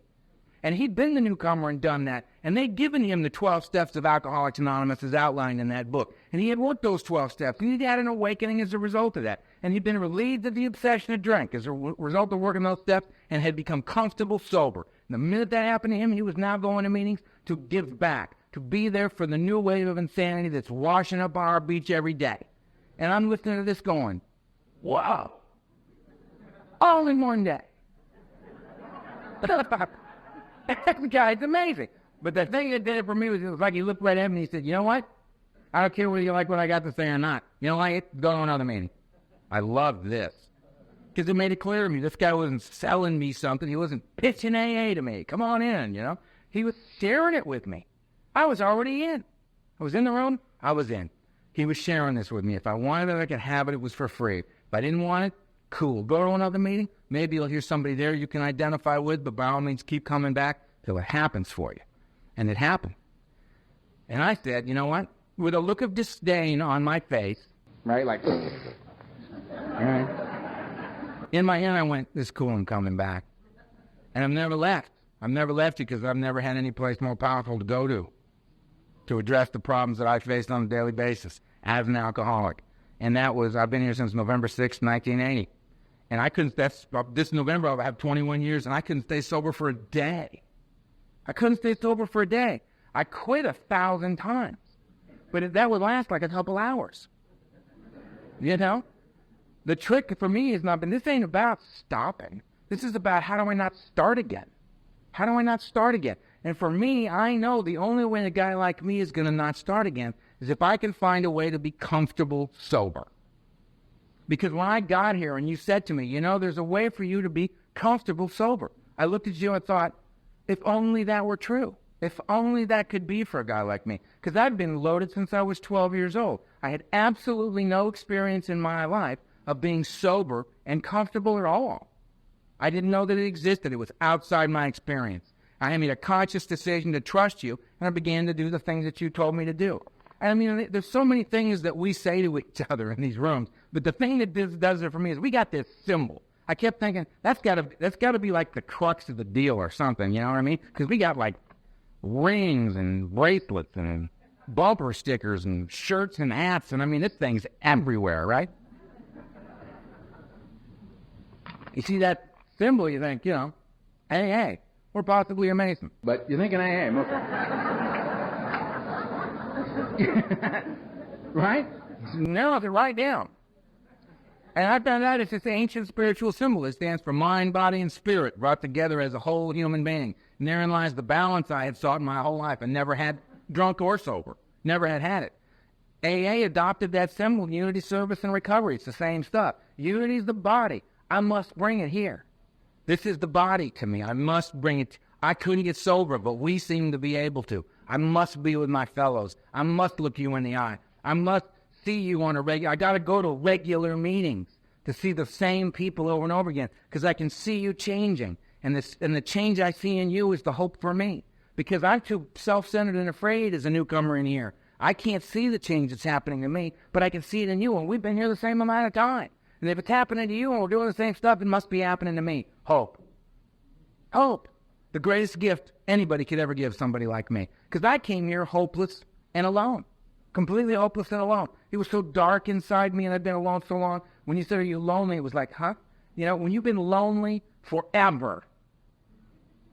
And he'd been the newcomer and done that. And they'd given him the 12 steps of Alcoholics Anonymous as outlined in that book. And he had worked those 12 steps. And he'd had an awakening as a result of that. And he'd been relieved of the obsession of drink as a result of working those steps and had become comfortable sober. And the minute that happened to him, he was now going to meetings to give back, to be there for the new wave of insanity that's washing up on our beach every day. And I'm listening to this going, wow, all in one day. That guy's amazing. But the thing that did it for me was, it was like he looked right at me and he said, you know what? I don't care whether you like what I got to say or not. You don't like it? Go to another meeting. I love this. Because it made it clear to me, this guy wasn't selling me something. He wasn't pitching AA to me. Come on in, you know. He was sharing it with me. I was already in. I was in the room. I was in. He was sharing this with me. If I wanted it, I could have it. It was for free. If I didn't want it, cool. Go to another meeting. Maybe you'll hear somebody there you can identify with, but by all means, keep coming back till it happens for you. And it happened. And I said, you know what? With a look of disdain on my face, right, like, all right. In my head, I went, this is cool, I'm coming back. And I've never left. I've never left because I've never had any place more powerful to go to address the problems that I faced on a daily basis as an alcoholic. And that was, I've been here since November 6, 1980. And I couldn't, this November I'll have 21 years, and I couldn't stay sober for a day. I couldn't stay sober for a day. I quit 1,000 times. But that would last like a couple hours. You know? The trick for me has not been, this ain't about stopping. This is about how do I not start again? How do I not start again? And for me, I know the only way a guy like me is going to not start again is if I can find a way to be comfortable sober. Because when I got here and you said to me, you know, there's a way for you to be comfortable sober, I looked at you and thought, if only that were true. If only that could be for a guy like me. Because I've been loaded since I was 12 years old. I had absolutely no experience in my life of being sober and comfortable at all. I didn't know that it existed. It was outside my experience. I made a conscious decision to trust you, and I began to do the things that you told me to do. I mean, there's so many things that we say to each other in these rooms, but the thing that does it for me is we got this symbol. I kept thinking, that's got to be like the crux of the deal or something, you know what I mean? Because we got like rings and bracelets and bumper stickers and shirts and hats, and I mean, this thing's everywhere, right? You see that symbol, you think, you know, AA, or possibly a Mason. But you're thinking AA, right? No, they're right down. And I found out it's this ancient spiritual symbol. It stands for mind, body, and spirit, brought together as a whole human being. And therein lies the balance I had sought in my whole life and never had, drunk or sober. Never had it. AA adopted that symbol, unity, service, and recovery. It's the same stuff. Unity is the body. I must bring it here. This is the body to me. I must bring it. I couldn't get sober, but we seem to be able to. I must be with my fellows. I must look you in the eye. I must see you on a regular. I got to go to regular meetings to see the same people over and over again because I can see you changing. And the change I see in you is the hope for me because I'm too self-centered and afraid as a newcomer in here. I can't see the change that's happening to me, but I can see it in you, and we've been here the same amount of time. And if it's happening to you and we're doing the same stuff, it must be happening to me. Hope. Hope. The greatest gift anybody could ever give somebody like me. Because I came here hopeless and alone. Completely hopeless and alone. It was so dark inside me, and I'd been alone so long. When you said, are you lonely? It was like, huh? You know, when you've been lonely forever,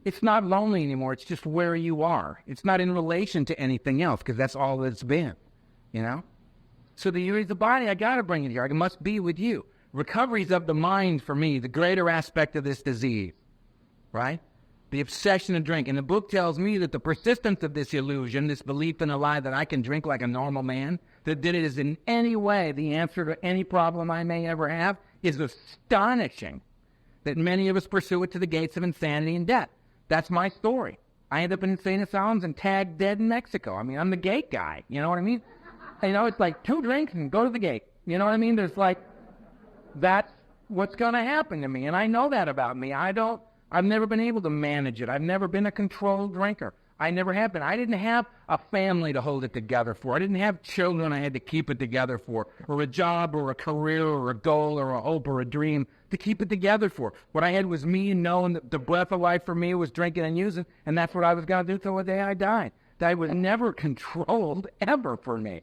it's not lonely anymore. It's just where you are. It's not in relation to anything else because that's all that it's been, you know? So the body, I got to bring it here. I must be with you. Recovery's of the mind for me, the greater aspect of this disease, right? The obsession to drink. And the book tells me that the persistence of this illusion, this belief in a lie that I can drink like a normal man, that it is in any way the answer to any problem I may ever have, is astonishing. That many of us pursue it to the gates of insanity and death. That's my story. I end up in insane asylums and tagged dead in Mexico. I mean, I'm the gate guy. You know what I mean? You know, it's like 2 drinks and go to the gate. You know what I mean? There's like, that's what's going to happen to me. And I know that about me. I've never been able to manage it. I've never been a controlled drinker. I never have been. I didn't have a family to hold it together for. I didn't have children I had to keep it together for, or a job or a career or a goal or a hope or a dream to keep it together for. What I had was me and knowing that the breath of life for me was drinking and using, and that's what I was going to do till the day I died. That was never controlled ever for me.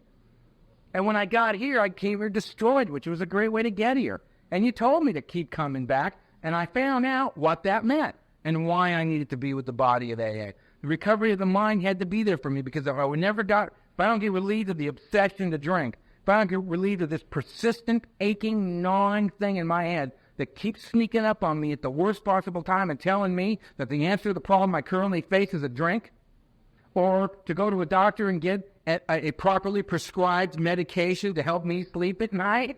And when I got here, I came here destroyed, which was a great way to get here. And you told me to keep coming back, and I found out what that meant and why I needed to be with the body of AA. The recovery of the mind had to be there for me because if I don't get relieved of the obsession to drink, if I don't get relieved of this persistent, aching, gnawing thing in my head that keeps sneaking up on me at the worst possible time and telling me that the answer to the problem I currently face is a drink, or to go to a doctor and get a properly prescribed medication to help me sleep at night.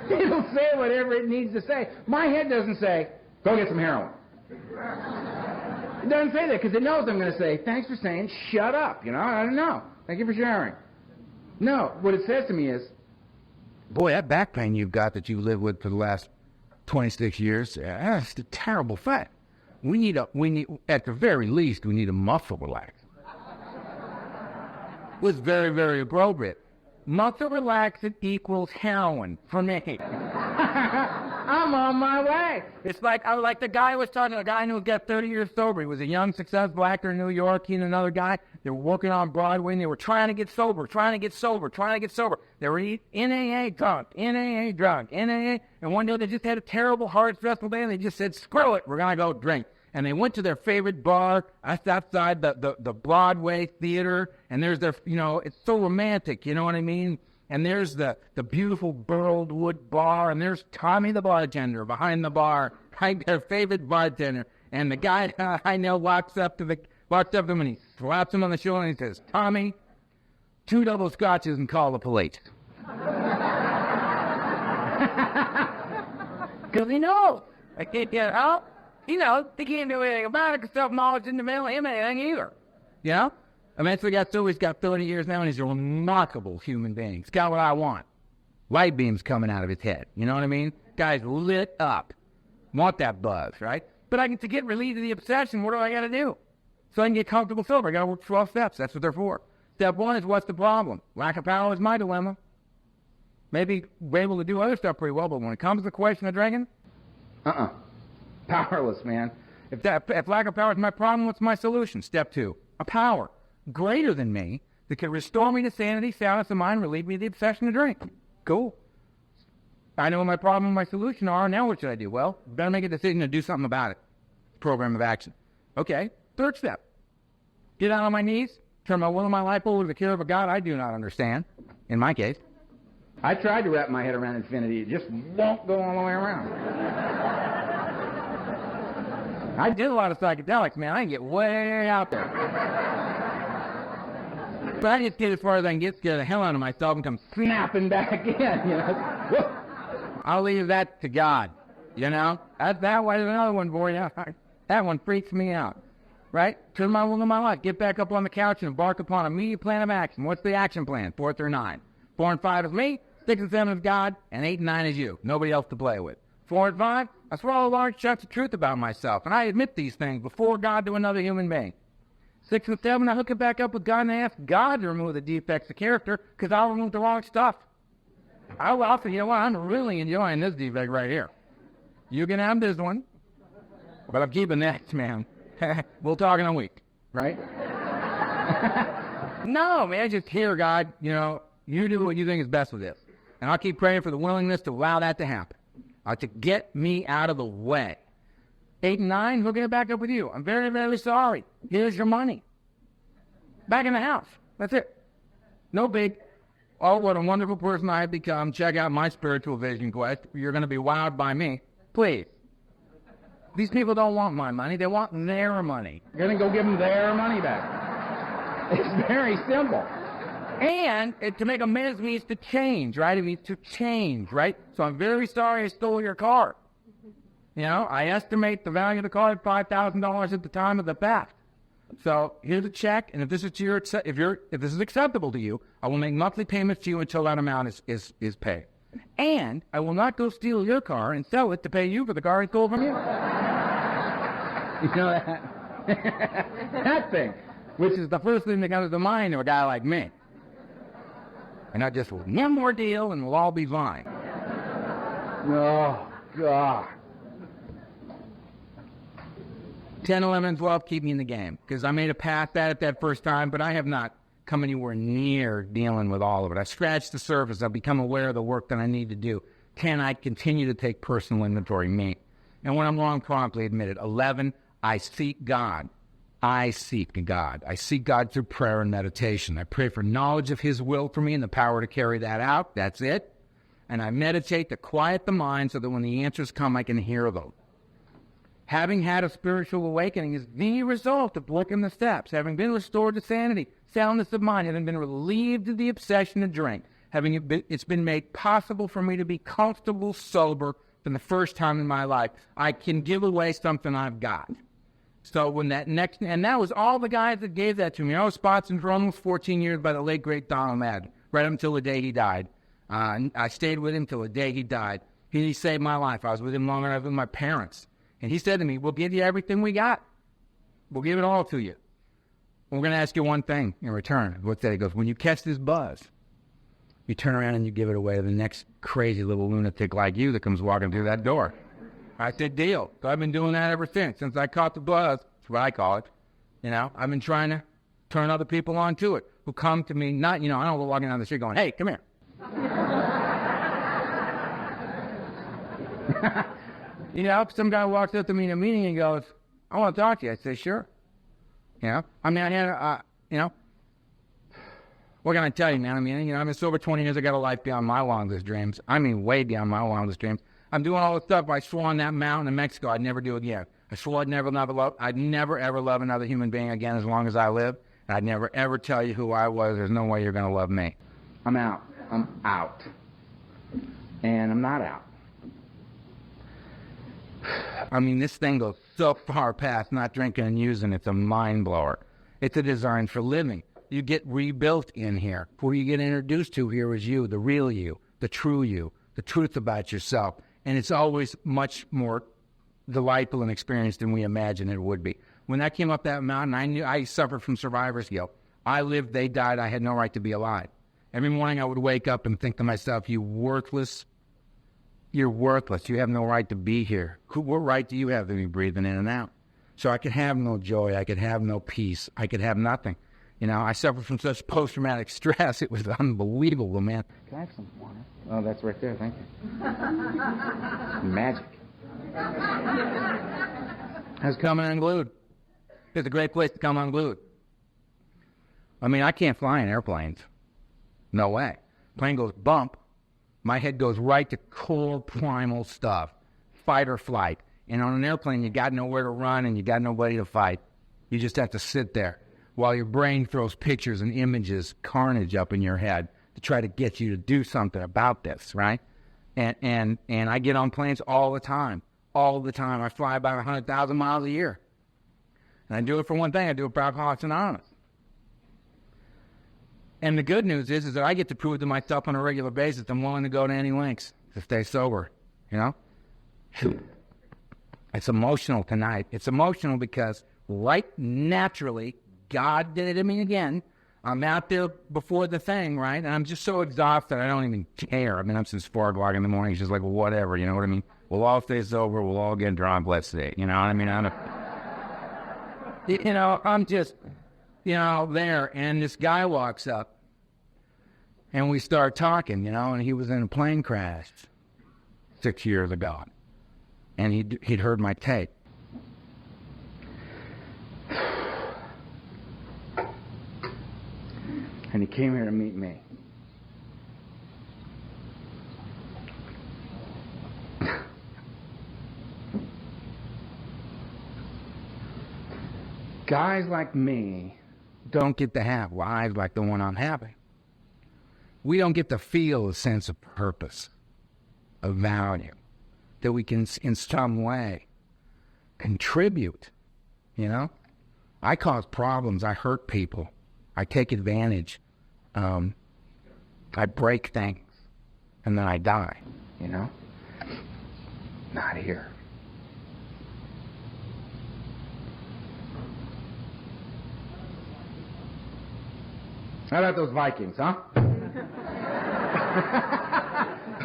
It'll say whatever it needs to say. My head doesn't say, go get some heroin. It doesn't say that because it knows I'm going to say, thanks for saying, shut up. You know, I don't know. Thank you for sharing. No, what it says to me is, boy, that back pain you've got that you've lived with for the last 26 years, that's a terrible fact. We need, at the very least, we need a muscle relaxer. It was very, very appropriate. Muscle relaxant equals heroin for me. I'm on my way. It's like the guy I was talking to, a guy who got 30 years sober. He was a young, successful actor in New York. He and another guy, they were working on Broadway, and they were trying to get sober. They were in AA drunk, NAA. And one day they just had a terrible, hard, stressful day, and they just said, screw it, we're going to go drink. And they went to their favorite bar outside the Broadway theater, and there's their, you know, it's so romantic, you know what I mean? And there's the beautiful burled wood bar, and there's Tommy the bartender behind the bar, right, their favorite bartender. And the guy I know walks up to him and he slaps him on the shoulder and he says, Tommy, 2 double scotches and call the police. Because he knows. He knows he can't do anything about it because self-knowledge isn't available to him anything either. You know? Eventually got sober. He's got 30 years now, and he's a remarkable human being. He's got what I want. Light beams coming out of his head. You know what I mean? Guy's lit up. Want that buzz, right? But to get relieved of the obsession, what do I got to do? So I can get comfortable sober. I got to work 12 steps. That's what they're for. Step 1 is, what's the problem? Lack of power is my dilemma. Maybe we're able to do other stuff pretty well, but when it comes to the question of drinking, powerless, man. If lack of power is my problem, what's my solution? Step 2, a power greater than me that can restore me to sanity, soundness of mind, relieve me of the obsession to drink. Cool. I know what my problem and my solution are. Now what should I do? Well, better make a decision to do something about it. Program of action. Okay, 3rd step. Get out on my knees, turn my will and my life over to the care of a God I do not understand, in my case. I tried to wrap my head around infinity. It just won't go all the way around. I did a lot of psychedelics, man. I can get way out there. But I just get as far as I can get, scare the hell out of myself, and come snapping back in, you know. I'll leave that to God, you know. That was another one for you. That one freaks me out. right? Turn my will to my life. Get back up on the couch and embark upon an immediate plan of action. What's the action plan? 4 through 9. 4 and 5 is me. 6 and 7 is God. And 8 and 9 is you. Nobody else to play with. 4 and 5, I swallow large chunks of truth about myself. And I admit these things before God to another human being. 6 and 7, I hook it back up with God and I ask God to remove the defects of character because I'll remove the wrong stuff. I'll say, you know what, I'm really enjoying this defect right here. You can have this one, but I'm keeping that, man. We'll talk in a week, right? No, man, just hear God, you do what you think is best with this. And I'll keep praying for the willingness to allow that to happen. To get me out of the way. 8 and 9, we'll get back up with you. I'm very, very sorry. Here's your money. Back in the house. That's it. No big. Oh, what a wonderful person I have become. Check out my spiritual vision quest. You're going to be wowed by me. Please. These people don't want my money. They want their money. You're going to go give them their money back. It's very simple. And to make amends means to change, right? It means to change, right? So I'm very sorry I stole your car. I estimate the value of the car at $5,000 at the time of the theft. So here's a check, and if this is acceptable to you, I will make monthly payments to you until that amount is paid. And I will not go steal your car and sell it to pay you for the car I stole from you. You know that? That thing, which is the first thing that comes to mind of a guy like me. And I just one more deal and we'll all be fine. Oh, God. 10, 11, and 12 keep me in the game. Because I made a pass at it that first time, but I have not come anywhere near dealing with all of it. I scratched the surface. I've become aware of the work that I need to do. 10, I continue to take personal inventory, me. And when I'm wrong, promptly admit it. 11, I seek God. I seek God. I seek God through prayer and meditation. I pray for knowledge of His will for me and the power to carry that out. That's it. And I meditate to quiet the mind so that when the answers come, I can hear them. Having had a spiritual awakening is the result of blinking the steps. Having been restored to sanity, soundness of mind, having been relieved of the obsession to drink, it's been made possible for me to be comfortable, sober for the first time in my life. I can give away something I've got. So when and that was all the guys that gave that to me. I was sponsored for almost 14 years by the late, great Donald Madden, right up until the day he died. I stayed with him till the day he died. He saved my life. I was with him longer than I was with my parents. And he said to me, we'll give you everything we got. We'll give it all to you. We're going to ask you one thing in return. What's that? He goes, when you catch this buzz, you turn around and you give it away to the next crazy little lunatic like you that comes walking through that door. I said, deal. So I've been doing that ever since I caught the buzz. That's what I call it. I've been trying to turn other people on to it who come to me, not, I don't go walking down the street going, hey, come here. Some guy walks up to me in a meeting and goes, I want to talk to you. I say, sure. I had, what can I tell you, man? I've been sober 20 years. I got a life beyond my wildest dreams. Way beyond my wildest dreams. I'm doing all the stuff I swore on that mountain in Mexico I'd never do again. I swore I'd never ever love another human being again as long as I live. And I'd never ever tell you who I was. There's no way you're going to love me. I'm out. And I'm not out. This thing goes so far past not drinking and using. It's a mind blower. It's a design for living. You get rebuilt in here. Who you get introduced to here is you, the real you, the true you, the truth about yourself. And it's always much more delightful and experience than we imagined it would be. When I came up that mountain, I knew I suffered from survivor's guilt. I lived, they died, I had no right to be alive. Every morning I would wake up and think to myself, you're worthless. You have no right to be here. What right do you have to be breathing in and out? So I could have no joy. I could have no peace. I could have nothing. I suffered from such post-traumatic stress. It was unbelievable, man. Can I have some water? Oh, that's right there. Thank you. Magic. That's coming unglued. It's a great place to come unglued. I can't fly in airplanes. No way. Plane goes bump. My head goes right to core primal stuff, fight or flight. And on an airplane, you got nowhere to run and you got nobody to fight. You just have to sit there while your brain throws pictures and images, carnage up in your head to try to get you to do something about this, right? And I get on planes all the time. I fly about 100,000 miles a year. And I do it for one thing. I do it for Alcoholics Anonymous. And the good news is that I get to prove to myself on a regular basis I'm willing to go to any lengths to stay sober, you know? It's emotional tonight. It's emotional because right naturally, God did it to me again. I'm out there before the thing, right? And I'm just so exhausted, I don't even care. I mean, I'm since 4 o'clock in the morning. It's just like, well, whatever, you know what I mean? We'll all stay sober. We'll all get drunk. Let's see. You know what I mean? I'm just, there. And this guy walks up. And we start talking, and he was in a plane crash 6 years ago. And he'd heard my tape. And he came here to meet me. Guys like me don't get to have lives like the one I'm having. We don't get to feel a sense of purpose, of value, that we can in some way contribute, I cause problems. I hurt people. I take advantage. I break things. And then I die, Not here. How about those Vikings, huh?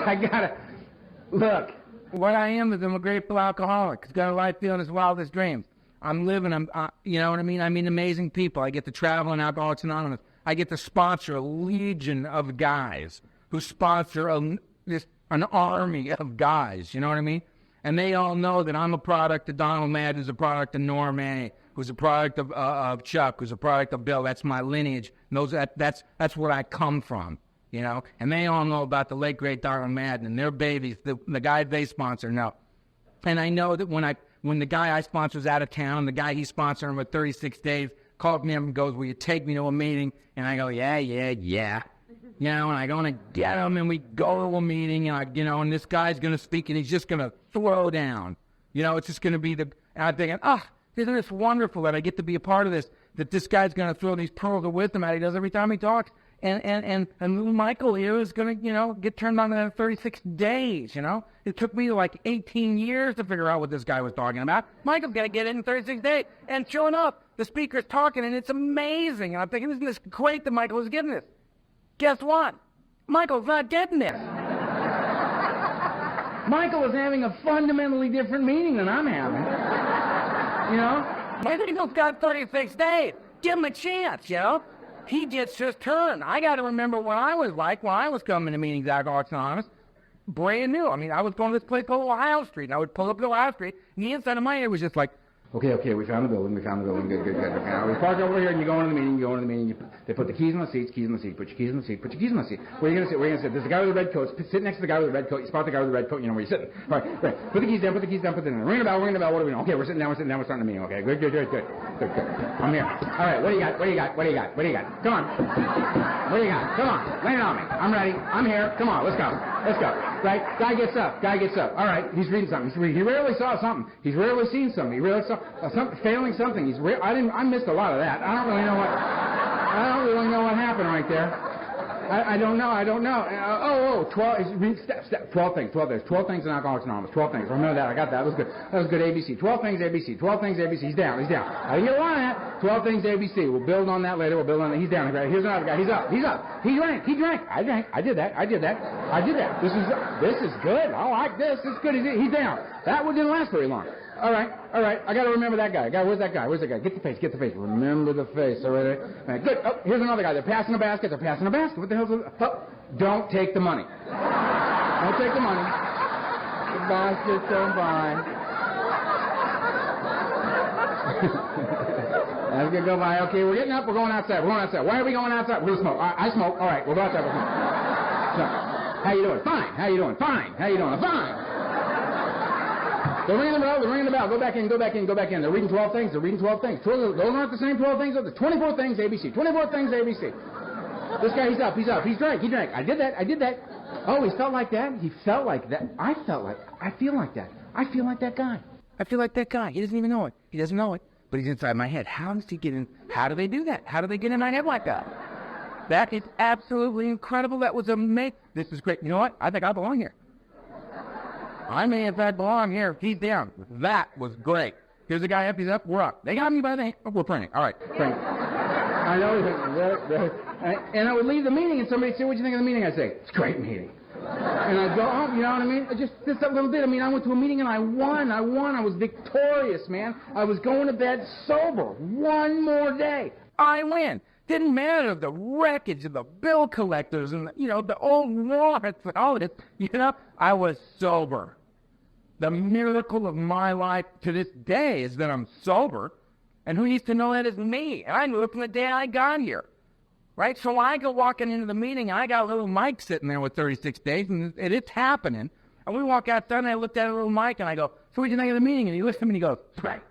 I gotta... Look, what I am is I'm a grateful alcoholic. It's got a life feeling his wildest dreams. I'm living, you know what I mean? I mean amazing people. I get to travel in Alcoholics Anonymous. I get to sponsor a legion of guys who sponsor an army of guys, you know what I mean? And they all know that I'm a product of Donald Madden, who's a product of Norm A., who's a product of Chuck, who's a product of Bill. That's my lineage. That's where I come from, And they all know about the late, great Donald Madden and their babies, the guy they sponsor know. And I know that when the guy I sponsor is out of town, the guy he's sponsoring for 36 days calls me up and goes, will you take me to a meeting? And I go, yeah. And I go and I get him, and we go to a meeting, and and this guy's going to speak, and he's just going to throw down. It's just going to be and I'm thinking, isn't this wonderful that I get to be a part of this, that this guy's going to throw these pearls of wisdom out he does every time he talks. And little Michael here is going to, get turned on in 36 days, It took me like 18 years to figure out what this guy was talking about. Michael's going to get it in 36 days. And sure enough, the speaker's talking, and it's amazing. And I'm thinking, isn't this great that Michael is getting this? Guess what? Michael's not getting this. Michael is having a fundamentally different meaning than I'm having. Michael's got 36 days. Give him a chance, He gets his turn. I got to remember what I was like when I was coming to meetings at Alcoholics Anonymous. Brand new. I mean, I was going to this place called Ohio Street, and I would pull up to Ohio Street, and the inside of my head was just like, okay, we found the building, good. Now, we park over here, and you go into the meeting, they put the keys in the seat, put your keys in the seat. Where are you going to sit? There's a guy with a red coat, sit next to the guy with the red coat, you spot the guy with the red coat, you know where you're sitting. All right. Put the keys down, put it in. Ring the bell, what are we doing? Okay, we're sitting down, we're starting the meeting, okay, good. I'm here. All right, what do you got? Come on. What do you got? Come on, lay it on me. I'm ready, I'm here, come on, let's go. Right, guy gets up. All right, he's reading something. He rarely saw something. He's rarely seen something. He rarely saw failing something. I missed a lot of that. I don't really know what happened right there. I don't know. 12 things. 12 things in Alcoholics Anonymous. 12 things. Remember that. I got that. That was good. ABC. 12 things ABC. 12 things ABC. He's down. I didn't get a lot of that. 12 things ABC. We'll build on that later. He's down. Here's another guy. He's up. He drank. I drank. I did that. This is good. I like this. It's good. He's down. That one didn't last very long. All right. I got to remember that guy. Where's that guy? Get the face. Remember the face. All right. Good. Oh, here's another guy. They're passing a basket. What the hell's it? Oh, don't take the money. Don't take the money. The basket's so fine. That's gonna go by. Okay, we're getting up. We're going outside. Why are we going outside? We'll smoke. I smoke. All right, we'll go outside. We'll smoke. So, how you doing? Fine. How you doing? Fine. Fine. They're ringing the bell. Go back in. They're reading 12 things. Those aren't the same 12 things. Those are 24 things ABC. 24 things ABC. This guy, he's up. He drank. I did that. Oh, he felt like that? He felt like that. I feel like that. I feel like that guy. He doesn't even know it. but he's inside my head. How does he get in? How do they do that? How do they get in my head like that? That is absolutely incredible. That was amazing. This is great. You know what? I think I belong here. I may in fact belong here. He's down. That was great. Here's a guy up. He's up. We're up. They got me by the hand. Oh, we're printing. All right. Printing. I know. And I would leave the meeting, and somebody say, "What do you think of the meeting?" I say, "It's a great meeting." And I'd go, "Oh, you know what I mean? Just a little bit. I mean, I went to a meeting and I won. I was victorious, man. I was going to bed sober. One more day. I win. Didn't matter the wreckage of the bill collectors and, the old warrants and all of this. I was sober. The miracle of my life to this day is that I'm sober. And who needs to know that is me? And I knew it from the day I got here. Right? So I go walking into the meeting, and I got a little Mike sitting there with 36 days, and it's happening. And we walk outside, and I looked at a little Mike, and I go, "So what did you think of the meeting?" And he looks at me, and he goes, "Right."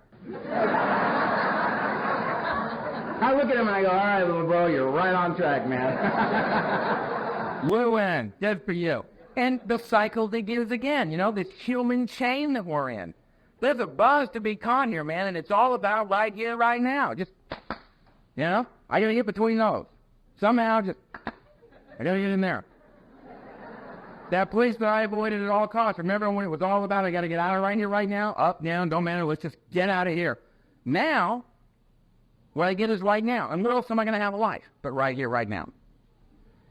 I look at him, and I go, "All right, little bro, you're right on track, man." We win. Good for you. And the cycle begins again, this human chain that we're in. There's a buzz to be caught here, man, and it's all about right here, right now. Just, I got to get between those. Somehow, I got to get in there. That place that I avoided at all costs. Remember when it was all about, I got to get out of right here, right now? Up, down, don't matter. Let's just get out of here. Now, what I get is right now. And where else am I going to have a life but right here, right now?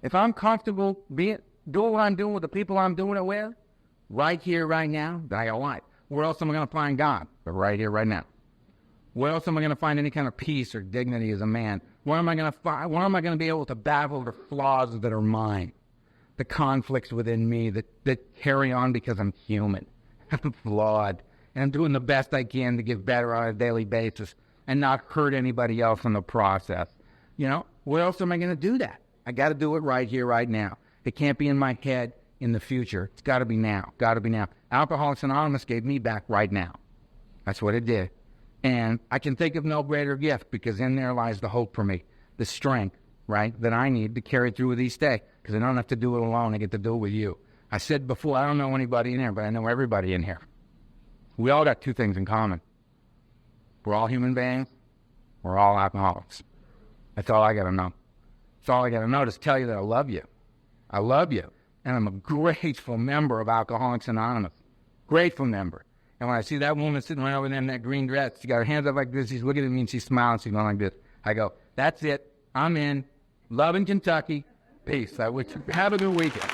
If I'm comfortable doing what I'm doing with the people I'm doing it with, right here, right now, then I got a life. Where else am I going to find God but right here, right now? Where else am I going to find any kind of peace or dignity as a man? Where am I going to find? Where am I going to be able to battle the flaws that are mine, the conflicts within me that carry on because I'm human, I'm flawed, and I'm doing the best I can to get better on a daily basis and not hurt anybody else in the process? Where else am I going to do that? I got to do it right here, right now. It can't be in my head in the future. It's got to be now. Got to be now. Alcoholics Anonymous gave me back right now. That's what it did. And I can think of no greater gift, because in there lies the hope for me, the strength, right, that I need to carry through with each day, because I don't have to do it alone. I get to do it with you. I said before, I don't know anybody in here, but I know everybody in here. We all got two things in common. We're all human beings. We're all alcoholics. That's all I got to know. That's all I got to know, to tell you that I love you. I love you. And I'm a grateful member of Alcoholics Anonymous. Grateful member. And when I see that woman sitting right over there in that green dress, she got her hands up like this, she's looking at me and she's smiling, she's going like this. I go, "That's it. I'm in. Love in Kentucky. Peace. I wish you have a good weekend."